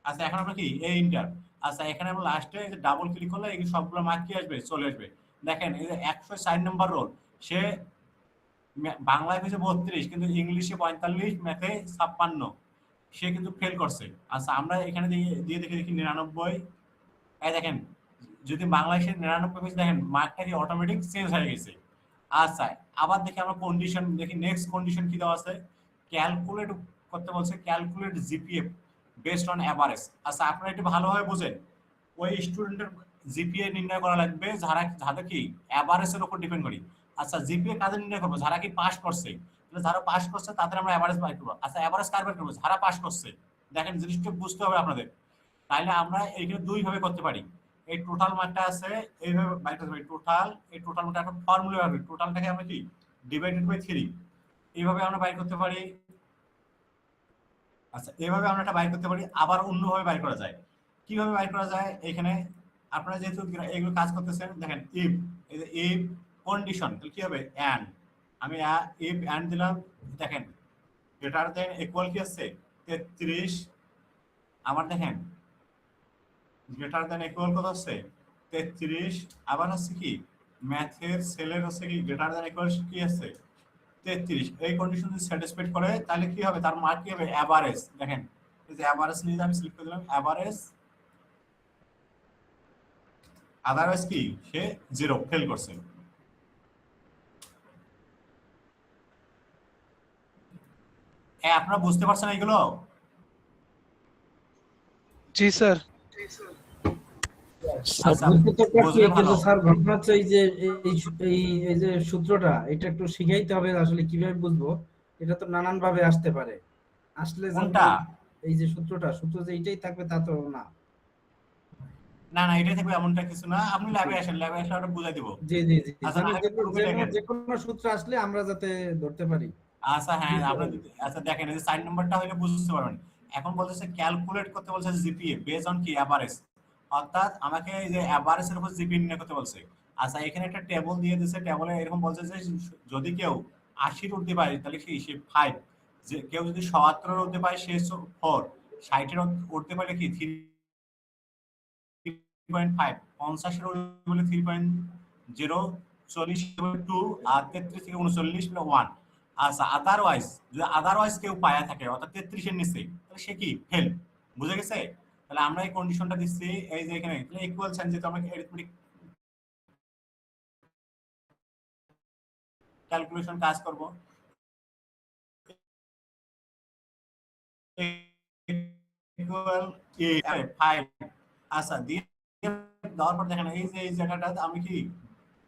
আচ্ছা এখন আমরা কি এই ইন্টার, আচ্ছা এখানে আমরা লাস্টে ডাবল ক্লিক করলে এই সবগুলো মার্ক কি আসবে, চলে আসবে। দেখেন এই যে 160 নম্বর রোল, সে বাংলায় পেয়েছে 32 কিন্তু ইংলিশে 45, ম্যাথে 56, সে কিন্তু ফেল করছে। আচ্ছা আমরা এখানে দিয়ে দেখি 99, এই দেখেন যদি বাংলায় সে 99 পেয়েছে দেখেন মার্কটা কি অটোমেটিক চেঞ্জ হয়ে গেছে। আচ্ছা আবার দেখি আমরা কন্ডিশন দেখি, নেক্সট কন্ডিশন কি দেওয়া আছে, ক্যালকুলেট করতে বলছে, calculate GPA based on average. আচ্ছা আপনারা একটু ভালোভাবে বুঝেন, ওই স্টুডেন্টের জিপিএ নির্ণয় করা লাগবে যারা কি এভারেজের উপর ডিপেন্ড করি। আচ্ছা জিপিএ কাদের নির্ণয় করবো? যারা কি পাস করছে। তাহলে যারা পাস করছে তাদের আমরা এভারেজ বাই করবো। আচ্ছা এভারেজ কার বের করবো? যারা পাস করছে। দেখেন জিনিসটা বুঝতে হবে আপনাদের। তাইলে আমরা এইখানে দুই ভাবে করতে পারি। এই টোটাল মার্কটা আছে এইভাবে বাই করতে পারি। এই টোটাল মার্কটা একটা ফর্মুলা হবে। টোটালটাকে আমরা কি ডিভাইডেড বাই 3 এইভাবে আমরা বাই করতে পারি। আচ্ছা এইভাবে আমরা এটা বাইর করতে পারি। আবার অন্যভাবে বাইর করা যায়। কিভাবে বাইর করা যায়? এখানে আপনারা যেহেতু এগুলো কাজ করতেছেন দেখেন ইফ, এই যে ইফ কন্ডিশন, তাহলে কি হবে? এন্ড। আমি ইফ এন্ড দিলাম, দেখেন গ্রেটার দেন ইকুয়াল কি আছে 33। আবার দেখেন গ্রেটার দেন ইকুয়াল কত আছে 33। আবার হচ্ছে কি ম্যাথের সেলের হচ্ছে কি গ্রেটার দেন ইকুয়াল কি আছে 33। এই কন্ডিশন যদি স্যাটিসফাইড করে তাহলে কি হবে? তার মার্ক কি হবে? এভারেজ। দেখেন এই যে এভারেজ নিয়ে আমি সিলেক্ট করে দিলাম এভারেজ, আদারওয়াইজ কি সে 0 ফেল করছে। আপনারা বুঝতে পারছেন এগুলো? জি স্যার। আচ্ছা বুঝতে তো পারছি, বুঝলে ভালো। কিন্তু স্যার ঘটনা হচ্ছে এই যে এই যে সূত্রটা, এটা একটু শিখাইতে হবে আসলে কিভাবে বুঝবো। এটা তো নানান ভাবে আসতে পারে, আসলে যে কোনটা? এই যে সূত্র যে এইটাই থাকবে তা তো না। না না এটাই থাকবে এমনটা কিছু না। আপনি ল্যাবে আসেন, ল্যাবে আসলে ওটা বুঝাই দিব। জি জি জি, আচ্ছা মানে আগে প্রুফে দেখেন। যে কোনো সূত্র আসলে আমরা যাতে ধরতে পারি। আচ্ছা হ্যাঁ আপনি আচ্ছা দেখেন এই যে সাইড নাম্বারটা হলে বুঝতে পারবেন। এখন বলতেছে ক্যালকুলেট করতে বলছে জিপিএ বেজ অন কি এভারেজ, অর্থাৎ আমাকে এই যে এভারেজের উপর জিপিএ নির্ণয় করতে বলছে। আচ্ছা এখানে একটা টেবল দিয়ে দিয়েছে, টেবলে এরকম বলছে যে যদি কেউ 80 উঠতে পারে তাহলে সে 5, যে কেউ যদি 77 উঠতে পারে সে 4, 60 উঠতে পারে কি 3.5, 50 বলে 3.0, 40 2 আর 33 থেকে 39 বলে 1। আচ্ছা আদারওয়াইজ যদি আদারওয়াইজ কেউ পায়া থাকে অর্থাৎ 33 এর নিচে তাহলে সে কি ফেল। বুঝে গেছে? তাহলে আমরা এই কন্ডিশনটা দিচ্ছি এই যে এখানে তাহলে ইকুয়াল সাইন যেটা আমরা অ্যারিথমেটিক ক্যালকুলেশন কাজ করব। ইকুয়াল এ 5। আচ্ছা দিয়ে দেওয়ার পর দেখেন এই যে এই জায়গাটাতে আমি কি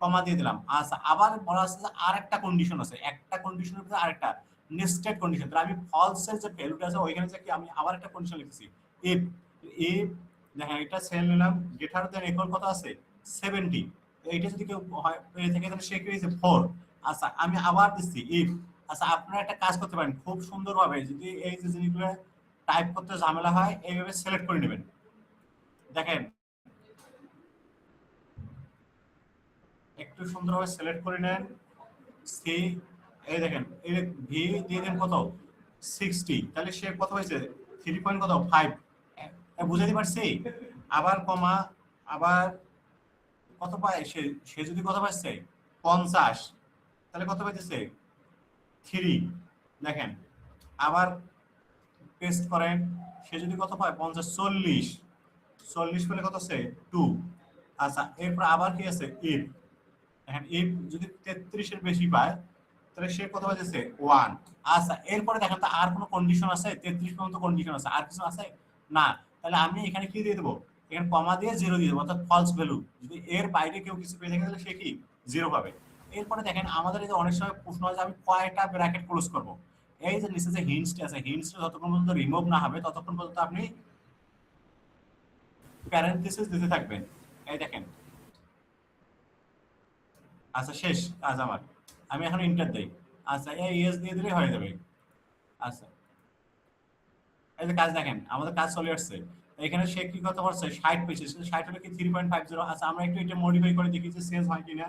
কমা দিয়ে দিলাম। আচ্ছা আবার বলা আছে যে আরেকটা কন্ডিশন আছে, একটা কন্ডিশনের ভিতরে আরেকটা নেস্টেড কন্ডিশন। তাহলে আমি ফলস এর যে ভ্যালুটা আছে ওইখানে যে কি আমি আবার একটা কন্ডিশন লিখেছি ইফ ইফ দেখেন এটা সেল নিলাম গ্রেটার দেন ইকুয়াল কত আছে 70। এইটা যদি কেউ হয় এই থেকে তাহলে সে কি হয়েছে 4। আচ্ছা আমি আবার দিচ্ছি ইফ। আচ্ছা আপনারা একটা কাজ করতে পারেন খুব সুন্দরভাবে, যদি এই যে জিনিসগুলো টাইপ করতে ঝামেলা হয় এইভাবে সিলেক্ট করে নেবেন। দেখেন একটু সুন্দরভাবে সিলেক্ট করে নেন সি, এই দেখেন এই ভি দিয়ে দেন কত 60, তাহলে সে কত হয়েছে 3.5 বুঝাতে পারছি। আবার কমা আবার কত পায় সে, সে যদি কত পাচ্ছে 50 তাহলে কত পাইতেছে 3। দেখেন আবার পেস্ট করেন, সে যদি কত পায় 50 40 পেলে কত আছে 2। আচ্ছা এরপর আবার কি আছে ইফ, দেখেন ইফ যদি 33 এর বেশি পায় তাহলে সে কত পাইতেছে 1। আচ্ছা এরপরে দেখেন তো আর কোনো কন্ডিশন আছে? 33 পর্যন্ত কন্ডিশন আছে, আর কিছু আছে না। তাহলে আমি এখানে কি দিয়ে দেবো? এখানে কমা দিয়ে 0 দিয়ে দেবো, অর্থাৎ ফলস ভ্যালু। যদি এর বাইরে কেউ কিছু পেয়ে থাকে তাহলে সে কি 0 পাবে। এরপরে দেখেন আমাদের এই যে অনেক সময় প্রশ্ন হয় যে আমি কয়টা ব্র্যাকেট ক্লোজ করব। এই যে নিচে যে হিন্টসটা আছে, হিন্টসটা যতক্ষণ পর্যন্ত রিমুভ না হবে ততক্ষণ পর্যন্ত আপনি প্যারেনথেসিস দিতে থাকবেন। এই দেখেন আচ্ছা শেষ কাজ আমার, আমি এখন ইন্টার দেই। আচ্ছা এই ইয়েস দিয়ে দিলে হয়ে যাবে। আচ্ছা এই যে কাজ দেখেন আমাদের কাজ চলে আসছে। এখানে সে কি কত পারছে 60 পেয়েছে, 60 হলে কি 3.50। আচ্ছা আমরা একটু এটা মডিফাই করে দেখি যে চেঞ্জ হয় কিনা।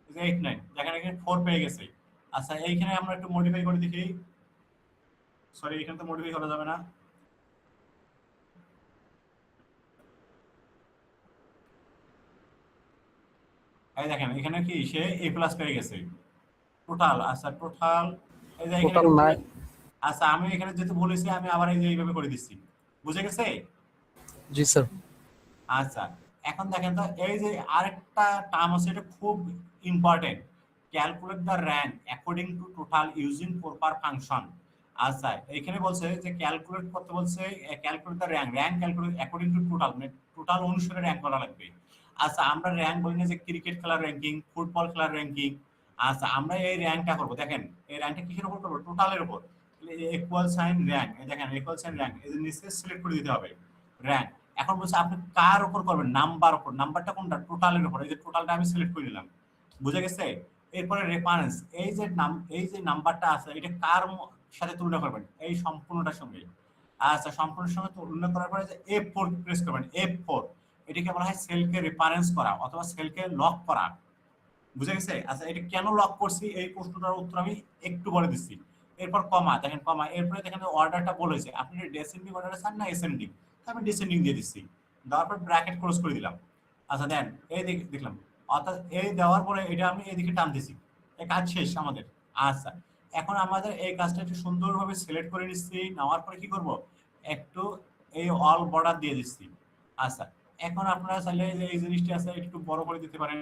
এই যে 89 দেখেন এখানে 4 পেয়ে গেছে। আচ্ছা এইখানে আমরা একটু মডিফাই করে দেখি, সরি এখানে তো মডিফাই করা যাবে না। এই দেখেন এখানে কি সে A+ পেয়ে গেছে টোটাল। আচ্ছা টোটাল এই যে টোটাল এখানে 9। আচ্ছা আমি এখানে যেহেতু বলেছি আমি আবার এই যে এইভাবে করে দিচ্ছি। বুঝে গেছে? জি স্যার। আচ্ছা এখন দেখেন তো এই যে আরেকটা টার্ম আছে, এটা খুব important. Calculate the rank according to total using proper function. আচ্ছা এখানে বলছে যে ক্যালকুলেট করতে বলছে, calculate the rank calculate according to total, মানে টোটাল অনুসারে র্যাঙ্ক করা লাগবে। আচ্ছা আমরা র্যাঙ্ক বলি না যে ক্রিকেট খেলার র্যাঙ্কিং, ফুটবল খেলার র্যাঙ্কিং। আচ্ছা আমরা এই র্যাঙ্কটা করব, দেখেন এই র্যাঙ্কটা কিসের উপর করব, টোটালের উপর। ইকুয়াল সাইন র্যাঙ্ক, এই দেখেন ইকুয়াল সাইন র্যাঙ্ক, এই নিচে সিলেক্ট করে দিতে হবে র্যাঙ্ক। এখন বলছে আপনি কার উপর করবেন, নাম্বার উপর, নাম্বারটা কোনটা, টোটালের উপর। এই যে টোটালটা আমি সিলেক্ট করে নিলাম, বুঝে গেছে। এরপরে রেফারেন্স, এই যে নাম্বারটা আছে এটা কার সাথে তুলনা করবেন, এই সম্পূর্ণটার সঙ্গে। আচ্ছা সম্পূর্ণের সঙ্গে তুলনা করার পরে যে F4 প্রেস করবেন, F4 এটাকে বলা হয় সেলকে রেফারেন্স করা অথবা সেলকে লক করা, বুঝে গেছে। আচ্ছা এটা কেন লক করছি এই প্রশ্নটার উত্তর আমি একটু বলে দিচ্ছি। এরপর কমা, দেখেন কমা, এরপরে দেখেন অর্ডারটা বলেছে আপনি ডেসেন্ডিং অর্ডারে চান না অ্যাসেন্ডিং, আমি ডিসেন্ডিং দিয়ে দিচ্ছি, দেওয়ার পর ব্র্যাকেট ক্লোজ করে দিলাম। আচ্ছা দেন এই দেখলাম, অর্থাৎ এই দেওয়ার পরে এটা আমি এদিকে টান দিছি, এই কাজ শেষ আমাদের। আচ্ছা এখন আমাদের এই কাজটা একটু সুন্দরভাবে সিলেক্ট করে নিচ্ছি, নেওয়ার পরে কি করব, একটু এই অল বর্ডার দিয়ে দিচ্ছি। আচ্ছা এখন আপনারা চাইলে যে এই জিনিসটা আছে একটু বড় করে দিতে পারেন,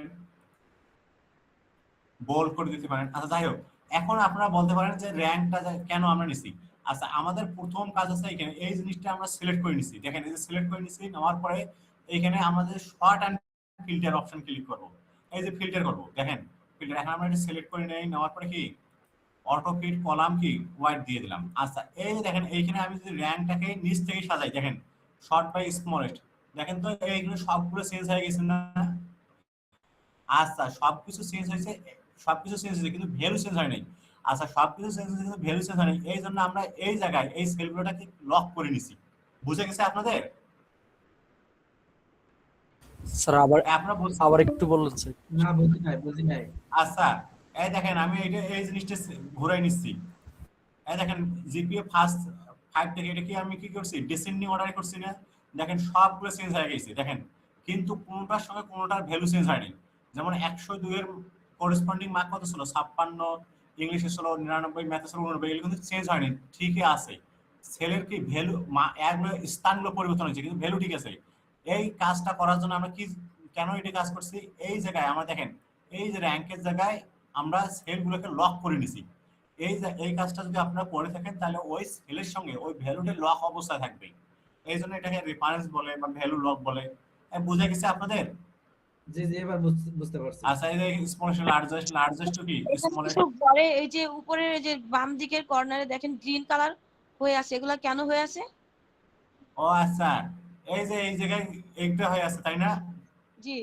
বোল্ড করে দিতে পারেন। আচ্ছা যাই হোক, এখন আপনারা বলতে পারেন যে র্যাঙ্কটা কেন আমরা নিছি। আচ্ছা আমাদের প্রথম কাজ আছে এখানে এই জিনিসটা আমরা সিলেক্ট করে নিছি, দেখেন এই যে সিলেক্ট করে নিছি, নেওয়ার পরে এখানে আমাদের sort and filter option click করব, এই যে ফিল্টার করব, দেখেন ফিল্টার এখন আমরা এটা সিলেক্ট করে নেই, নেওয়ার পরে কি অটো ফিট কলাম কি হোয়াইট দিয়ে দিলাম। আচ্ছা এই যে দেখেন এইখানে আমি যদি র্যাঙ্কটাকে নিচ থেকে সাজাই, দেখেন শর্ট বাই স্মলেস্ট, দেখেন তো এইগুলো সবগুলো চেঞ্জ হয়ে গেছে না। আচ্ছা সবকিছু চেঞ্জ হয়েছে, সবকিছু চেঞ্জ হয়েছে কিন্তু ভ্যালু চেঞ্জ হয় নাই। আচ্ছা সবকিছু চেঞ্জ হয়েছে কিন্তু ভ্যালু চেঞ্জ হয় নাই, এই জন্য আমরা এই জায়গায় এই সেলগুলোটাকে লক করে নিছি, বুঝে গেছে আপনাদের। স্যার আবার আপনারা আবার একটু বলুন স্যার। না বুঝি নাই, বুঝি নাই। আচ্ছা এই দেখেন আমি এই জিনিসটা ঘুরাই নিচ্ছি, এই দেখেন জিপিএ ফার্স্ট 5 থেকে এটা কি আমি কি করছি, ডিসেন্ডিং অর্ডারে করছি না, দেখেন সবগুলো চেঞ্জ হয়ে গেছে দেখেন, কিন্তু কোনটার সঙ্গে কোনটার ভ্যালু চেঞ্জ হয়নি। যেমন 102 এর করেসপন্ডিং মার্ক কত ছিল, 56, ইংলিশে ছিল 99, ম্যাথে ছিল 89, এগুলো কিন্তু চেঞ্জ হয়নি, ঠিকই আছে। সেলের কি ভ্যালু এগুলো স্থানগুলো পরিবর্তন হয়েছে কিন্তু ভ্যালু ঠিক আছে। এই কাজটা করার জন্য আমরা কি কেন এটা কাজ করছি, এই জায়গায় আমরা দেখেন এই যে র্যাঙ্কের জায়গায় আমরা সেলগুলোকে লক করে নিছি। এই কাজটা যদি আপনারা করে থাকেন তাহলে ওই সেলের সঙ্গে ওই ভ্যালুটা লক অবস্থায় থাকবে, এই জন্য এটাকে রেফারেন্স বলে বা ভ্যালু লক বলে। বুঝে গেছে আপনাদের। জি জি, এবার বুঝতে পারছি। আচ্ছা এই যে স্মলেস্ট লার্জেস্ট কি এটা স্মলেস্ট। কিছু পরে এই যে উপরের এই যে বাম দিকের কর্নারে দেখেন গ্রিন কালার হয়ে আছে, এগুলা কেন হয়ে আছে? ও আচ্ছা এই যে এই জায়গায় এইটা হয়ে আছে তাই না। জি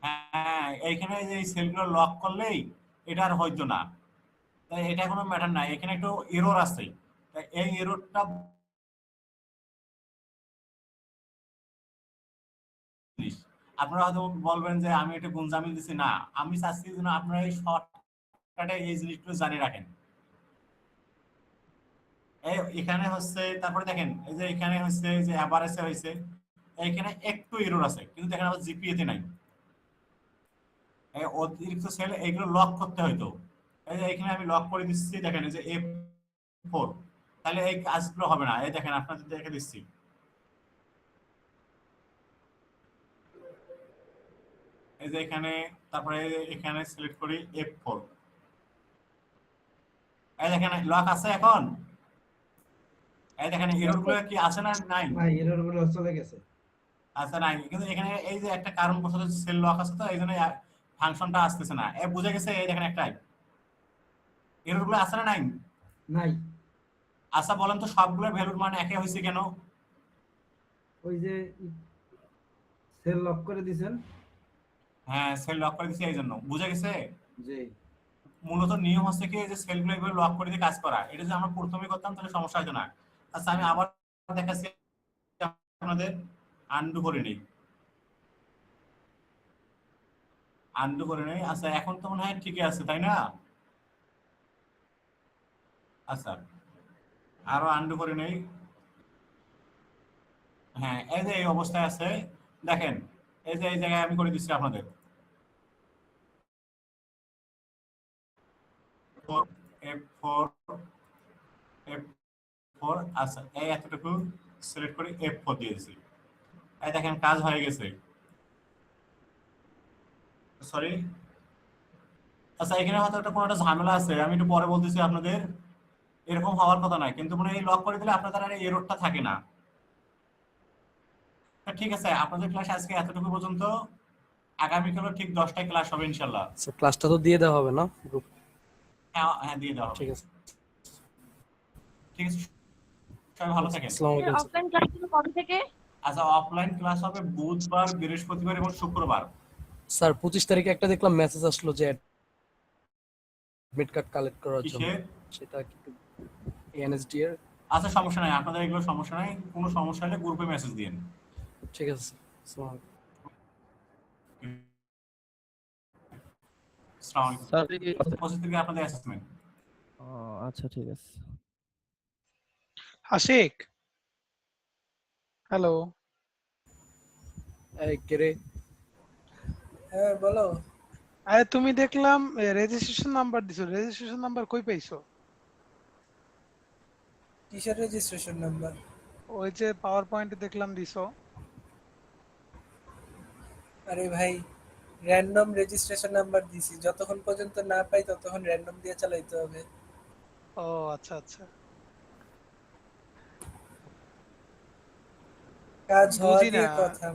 হ্যাঁ এইখানে যে এই সেলগুলো লক করলেই এটা আর হইতো না, তাই এটা কোনো ম্যাটার নাই, এখানে একটু এরর আছে, তাই এই এররটা আপনারা হয়তো বলবেন যে আমি এটা গুঞ্জামি দিছি, না আমি চাচ্ছি যেন আপনারা এই শর্টকাটে এই জিনিসগুলো জানিয়ে রাখেন। এখানে হচ্ছে তারপরে দেখেন এই যে এখানে হচ্ছে যে এভারেজে হয়েছে, এখানে একটু এরর আছে কিন্তু দেখেন আবার জিপিএ তে নাই, এই অতিরিক্ত সেল এগুলো লক করতে হয়তো, এই যে এখানে আমি লক করে দিচ্ছি, দেখেন এই যে F4, তাহলে এই কাজগুলো হবে না। এই দেখেন আপনাদের দেখে দিচ্ছি, এই যে এখানে, তারপরে এখানে সিলেক্ট করি F4, এই দেখেন লক আছে এখন, এই দেখেন এরর গুলো কি আছে না নাই। ভাই এরর গুলো চলে গেছে। আচ্ছা নাই, কিন্তু এখানে এই যে একটা কারণ বশত সেল লক আছে তো এই জন্য ফাংশনটা আসতেছে না। বুঝে গেছে, এই দেখেন একটা এরর গুলো আছে না নাই। নাই। আচ্ছা বলেন তো সবগুলোর ভ্যালুর মান একই হয়েছে কেন। ওই যে সেল লক করে দিবেন। হ্যাঁ সেল লক করে দিছি এই জন্য, বুঝে গেছে। জি মূলত নিয়ম হচ্ছে কি যে সেলগুলো এইভাবে লক করে দিয়ে কাজ করা, এটা যদি আমরা প্রথমে করতাম তাহলে সমস্যা হতো না। আচ্ছা আমি আবার দেখাচ্ছি আপনাদের, আনডু করে নেই, আনডু করে নেই। আচ্ছা এখন তো মনে হয় ঠিকই আছে তাই না। আচ্ছা আরো আনডু করে নেই, হ্যাঁ এই যে এই অবস্থায় আছে দেখেন, এই যে এই জায়গায় আমি করে দিচ্ছি আপনাদের F4 F4। আচ্ছা এই এতটুকু সিলেক্ট করে F4 দিয়ে দিচ্ছি, এই দেখেন কাজ হয়ে গেছে। সরি আচ্ছা এখানে হয়তো একটা কোনো একটা ঝামেলা আছে, আমি একটু পরে বলতেছি আপনাদের। এরকম হওয়ার কথা নয়, কিন্তু মানে এই লক করে দিলে আপনাদের আর এই এররটা থাকে না। তা ঠিক আছে, আপনাদের ক্লাস আজকে এতটুকু পর্যন্ত। আগামীকালও ঠিক 10টায় ক্লাস হবে ইনশাল্লাহ। স্যার ক্লাসটা তো দিয়ে দেওয়া হবে না গ্রুপ? হ্যাঁ হ্যাঁ, দিয়ে দেওয়া হবে। ঠিক আছে। ঠিক আছে, সবাই ভালো থাকেন। আসসালামু আলাইকুম স্যার। অফলাইন ক্লাসগুলো কবে থেকে? আচ্ছা, অফলাইন ক্লাস হবে বুধবার, বৃহস্পতিবার এবং শুক্রবার। স্যার 25 তারিখে একটা দেখলাম মেসেজ আসলো যে অ্যাডমিট কার্ড কালেক্ট করার জন্য, কিসের? সেটা কি এনএসডি এর? আচ্ছা, সমস্যা নাই, আপনাদের এগুলো সমস্যা নাই, কোনো সমস্যা হলে গ্রুপে মেসেজ দিন। ঠিক আছে স্যার। আসসালামু আলাইকুম। আসসালামু আলাইকুম। স্যার 25 তারিখে আপনাদের অ্যাসেসমেন্ট। আচ্ছা ঠিক আছে। আশিক, হ্যালো। এই কে রে? হ্যাঁ বলো। আরে তুমি দেখলাম রেজিস্ট্রেশন নাম্বার দিছো, রেজিস্ট্রেশন নাম্বার কই পাইছো? কিসের রেজিস্ট্রেশন নাম্বার? ওই যে পাওয়ার পয়েন্টে দেখলাম দিছো। আরে ভাই, র্যান্ডম রেজিস্ট্রেশন নাম্বার দিছি, যতক্ষণ পর্যন্ত না পাই ততক্ষণ র্যান্ডম দিয়ে চালাইতে হবে। ও আচ্ছা আচ্ছা, কাজ হওয়া বুঝি না। দিয়ে কথা।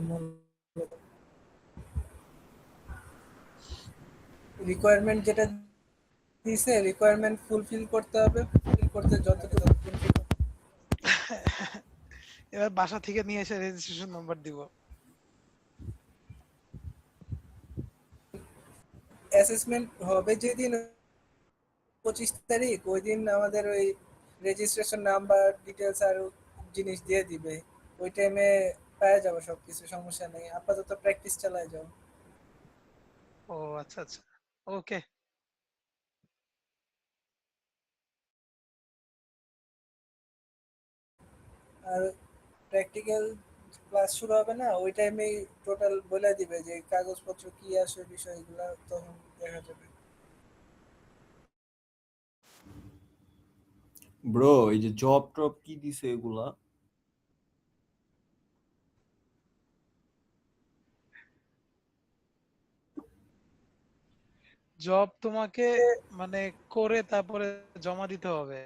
রিকোয়ারমেন্ট যেটা দিছে, রিকোয়ারমেন্ট ফুলফিল করতে হবে, ফুলফিল করতে যতটুকু ফুলফিল। এবার বাসা থেকে নিয়ে এসে রেজিস্ট্রেশন নাম্বার দিব। অ্যাসেসমেন্ট হবে যেদিন 25 তারিখ, ওই দিন আমাদের ওই রেজিস্ট্রেশন নাম্বার ডিটেলস আর জিনিস দিয়ে দিবে। ওই টাইমে পাওয়া যাবে সবকিছু, সমস্যা নেই। আপাতত প্র্যাকটিস চালায় যাও। ও আচ্ছা আচ্ছা, ওকে। আর প্র্যাকটিক্যাল ক্লাস শুরু হবে না, ওই টাইমেই টোটাল বলে দিবে যে কাগজপত্র কি আসে, বিষয়গুলো তখন দেখা যাবে। ব্রো এই যে জব টপ কি দিছে এগুলা? জব তোমাকে মানে করে তারপরে জমা দিতে হবে।